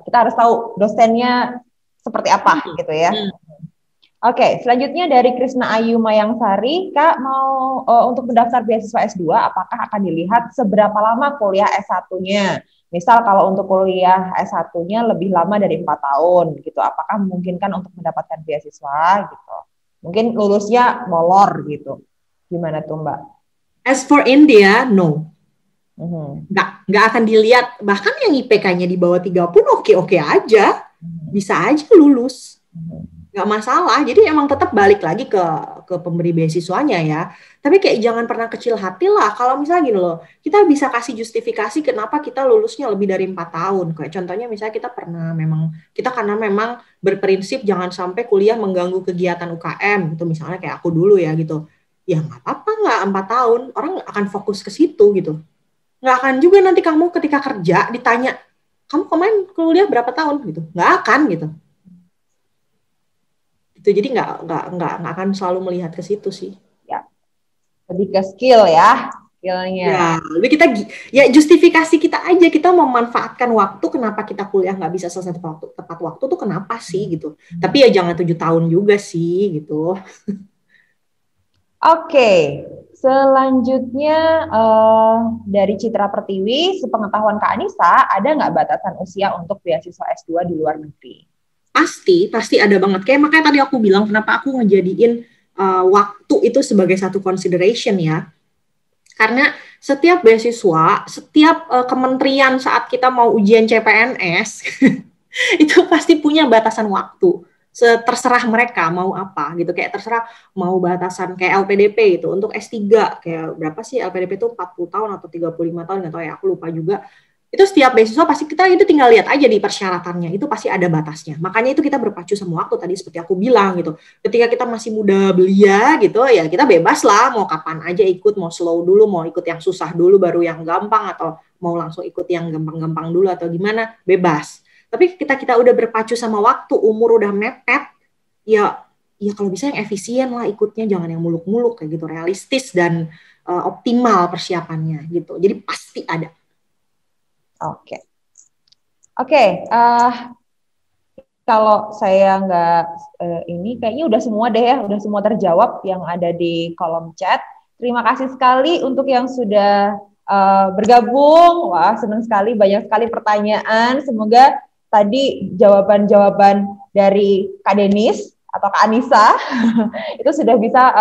kita harus tahu dosennya seperti apa gitu ya. Oke, selanjutnya dari Krisna Ayu Mayangsari, Kak mau untuk mendaftar beasiswa S2, apakah akan dilihat seberapa lama kuliah S1-nya? Misal kalau untuk kuliah S1-nya lebih lama dari 4 tahun, gitu. Apakah memungkinkan untuk mendapatkan beasiswa, gitu? Mungkin lulusnya molor, gitu. Gimana tuh, Mbak? As for India, no. Nggak akan dilihat. Bahkan yang IPK-nya di bawah 30, oke-oke aja. Bisa aja lulus. Nggak masalah, jadi emang tetap balik lagi ke pemberi beasiswanya ya. Tapi kayak jangan pernah kecil hati lah, kalau misalnya gini loh, kita bisa kasih justifikasi kenapa kita lulusnya lebih dari 4 tahun. Kayak contohnya misalnya kita karena memang berprinsip jangan sampai kuliah mengganggu kegiatan UKM, gitu misalnya kayak aku dulu ya gitu. Ya nggak apa-apa nggak 4 tahun, orang akan fokus ke situ gitu. Nggak akan juga nanti kamu ketika kerja ditanya, kamu kemarin kuliah berapa tahun gitu, nggak akan gitu. Jadi nggak akan selalu melihat ke situ sih. Ya, lebih ke skill ya, skillnya. Ya, lebih kita justifikasi kita aja, kita memanfaatkan waktu kenapa kita kuliah nggak bisa selesai tepat waktu tuh kenapa sih gitu. Tapi ya jangan 7 tahun juga sih gitu. Oke, selanjutnya dari Citra Pertiwi, sepengetahuan Kak Anissa, ada nggak batasan usia untuk beasiswa S2 di luar negeri? Pasti ada banget. Kayak makanya tadi aku bilang kenapa aku ngejadiin waktu itu sebagai satu consideration ya. Karena setiap beasiswa, setiap kementerian saat kita mau ujian CPNS itu pasti punya batasan waktu. Terserah mereka mau apa gitu, kayak terserah mau batasan kayak LPDP itu untuk S3 kayak berapa sih LPDP itu 40 tahun atau 35 tahun nggak tahu ya, aku lupa juga. Itu setiap beasiswa pasti kita itu tinggal lihat aja di persyaratannya, itu pasti ada batasnya. Makanya itu kita berpacu sama waktu tadi seperti aku bilang gitu. Ketika kita masih muda belia gitu ya kita bebas lah mau kapan aja ikut, mau slow dulu, mau ikut yang susah dulu baru yang gampang, atau mau langsung ikut yang gampang-gampang dulu atau gimana, bebas. Tapi kita udah berpacu sama waktu, umur udah mepet, ya kalau bisa yang efisien lah ikutnya, jangan yang muluk-muluk kayak gitu, realistis dan optimal persiapannya gitu. Jadi pasti ada. Oke. Kalau saya nggak ini, kayaknya udah semua deh ya, udah semua terjawab yang ada di kolom chat. Terima kasih sekali untuk yang sudah bergabung. Wah, senang sekali, banyak sekali pertanyaan. Semoga tadi jawaban-jawaban dari Kak Denis atau Kak Anissa itu sudah bisa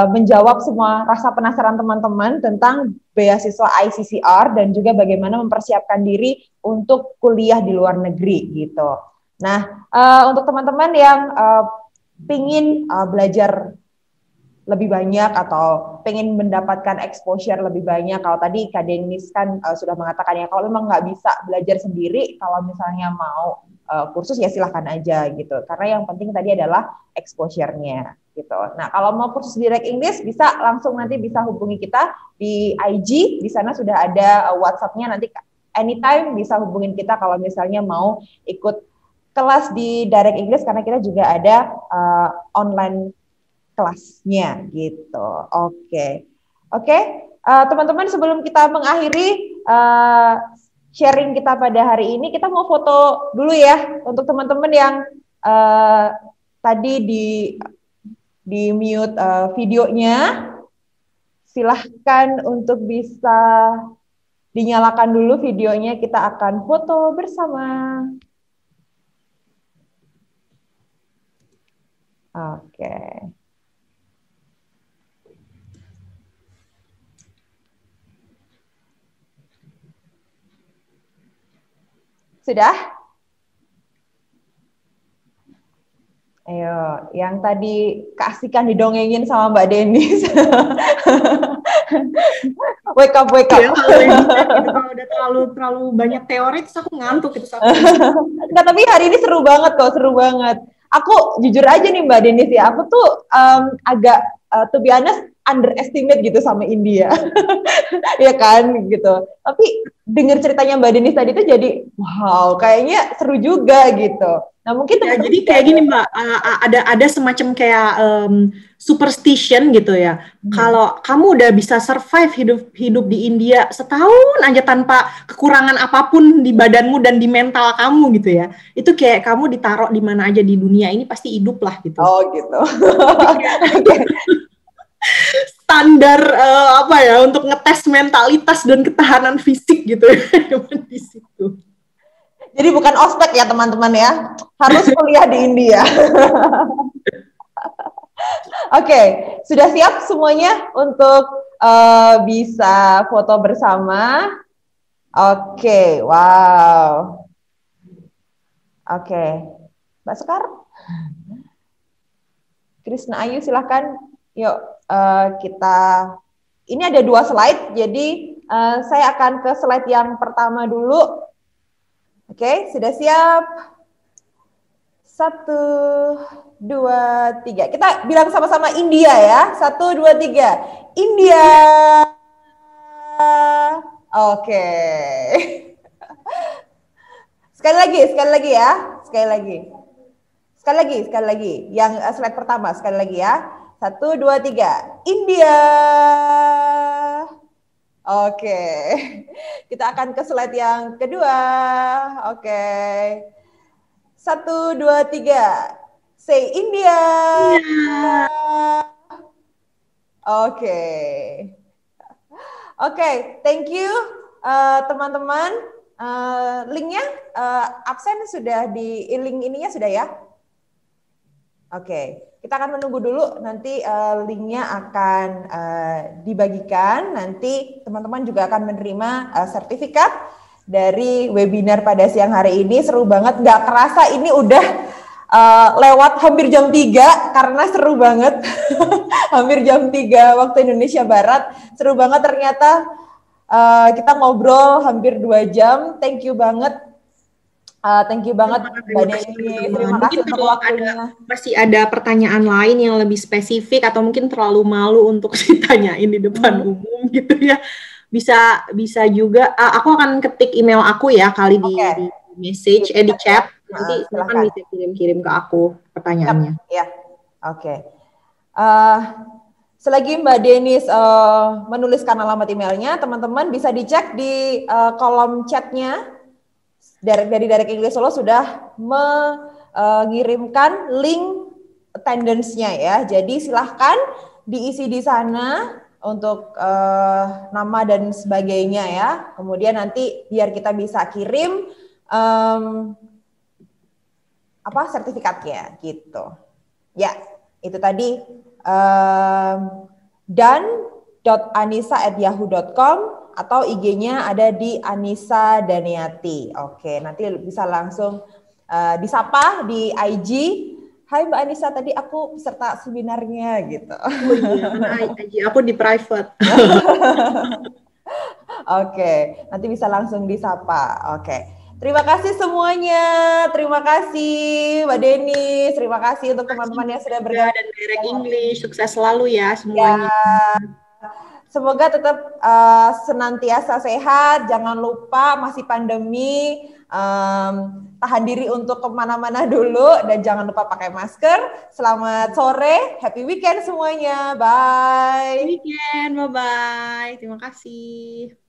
menjawab semua rasa penasaran teman-teman tentang beasiswa ICCR dan juga bagaimana mempersiapkan diri untuk kuliah di luar negeri gitu. Nah, untuk teman-teman yang pingin belajar lebih banyak atau pengen mendapatkan exposure lebih banyak. Kalau tadi Kak Denis kan sudah mengatakan ya, kalau memang nggak bisa belajar sendiri, kalau misalnya mau kursus ya silahkan aja gitu. Karena yang penting tadi adalah exposure-nya gitu. Nah, kalau mau kursus direct English bisa langsung nanti bisa hubungi kita di IG, di sana sudah ada WhatsApp-nya, nanti anytime bisa hubungin kita kalau misalnya mau ikut kelas di direct English, karena kita juga ada online kelasnya gitu. Oke. Teman-teman, sebelum kita mengakhiri sharing kita pada hari ini, kita mau foto dulu ya untuk teman-teman yang tadi di mute videonya. Silahkan untuk bisa dinyalakan dulu videonya, kita akan foto bersama. Oke. Sudah? Ayo, yang tadi keasikan didongengin sama Mbak Denis. Wake up. Ya, kalau udah terlalu banyak teori, terus aku ngantuk gitu. Enggak, tapi hari ini seru banget kok, seru banget. Aku jujur aja nih Mbak Denis ya, aku tuh agak to be honest underestimate gitu sama India. Ya kan gitu. Tapi dengar ceritanya Mbak Denis tadi tuh jadi wow, kayaknya seru juga gitu. Nah, mungkin ya, jadi kayak gini Mbak, ada semacam kayak superstition gitu ya. Kalau kamu udah bisa survive hidup di India setahun aja tanpa kekurangan apapun di badanmu dan di mental kamu gitu ya, itu kayak kamu ditaruh di mana aja di dunia ini pasti hidup lah gitu. Oh gitu. Standar apa ya untuk ngetes mentalitas dan ketahanan fisik gitu ya di situ. Jadi bukan ospek ya teman-teman ya, harus kuliah di India. Oke, sudah siap semuanya untuk bisa foto bersama? Oke, wow. Oke, Mbak Sekar, Krisna Ayu silahkan, yuk kita, ini ada 2 slide, jadi saya akan ke slide yang pertama dulu. Oke, sudah siap? 1, 2, 3. Kita bilang sama-sama India ya. 1, 2, 3. India. Oke. Sekali lagi ya. Sekali lagi. Yang slide pertama, sekali lagi ya. 1, 2, 3. India. Oke, kita akan ke slide yang kedua. Oke, 1, 2, 3. Say India. Oke, thank you teman-teman. Linknya absen sudah di link ininya sudah ya. Oke. Kita akan menunggu dulu, nanti linknya akan dibagikan, nanti teman-teman juga akan menerima sertifikat dari webinar pada siang hari ini. Seru banget, nggak kerasa ini udah lewat hampir jam 3 karena seru banget. Hampir jam 3 waktu Indonesia Barat, seru banget ternyata. Kita ngobrol hampir 2 jam, thank you banget. Thank you banget Mbak Denis, terima kasih untuk waktunya. Masih ada pertanyaan lain yang lebih spesifik atau mungkin terlalu malu untuk ditanyain di depan umum gitu ya. Bisa juga, aku akan ketik email aku ya kali di message, di chat. Nanti silakan bisa kirim ke aku pertanyaannya. Ya, oke. Selagi Mbak Denis menuliskan alamat emailnya, teman-teman bisa dicek di kolom chatnya. Dari Direct English Solo sudah mengirimkan link attendance-nya ya. Jadi silahkan diisi di sana untuk nama dan sebagainya ya. Kemudian nanti biar kita bisa kirim sertifikatnya gitu. Ya, itu tadi dan.anissa@yahoo.com atau IG-nya ada di Anissa Daniati. Oke, nanti bisa langsung disapa di IG Hai Mbak Anissa, tadi aku peserta seminarnya gitu. Oh iya, karena aku di private. Oke, nanti bisa langsung disapa. Oke. Terima kasih semuanya. Terima kasih Mbak Denis. Terima kasih untuk teman-teman yang sudah bergabung. Dan Direct English, sukses selalu ya semuanya. Ya. Semoga tetap senantiasa sehat. Jangan lupa masih pandemi. Tahan diri untuk kemana-mana dulu dan jangan lupa pakai masker. Selamat sore, happy weekend semuanya. Bye. Weekend, bye-bye. Terima kasih.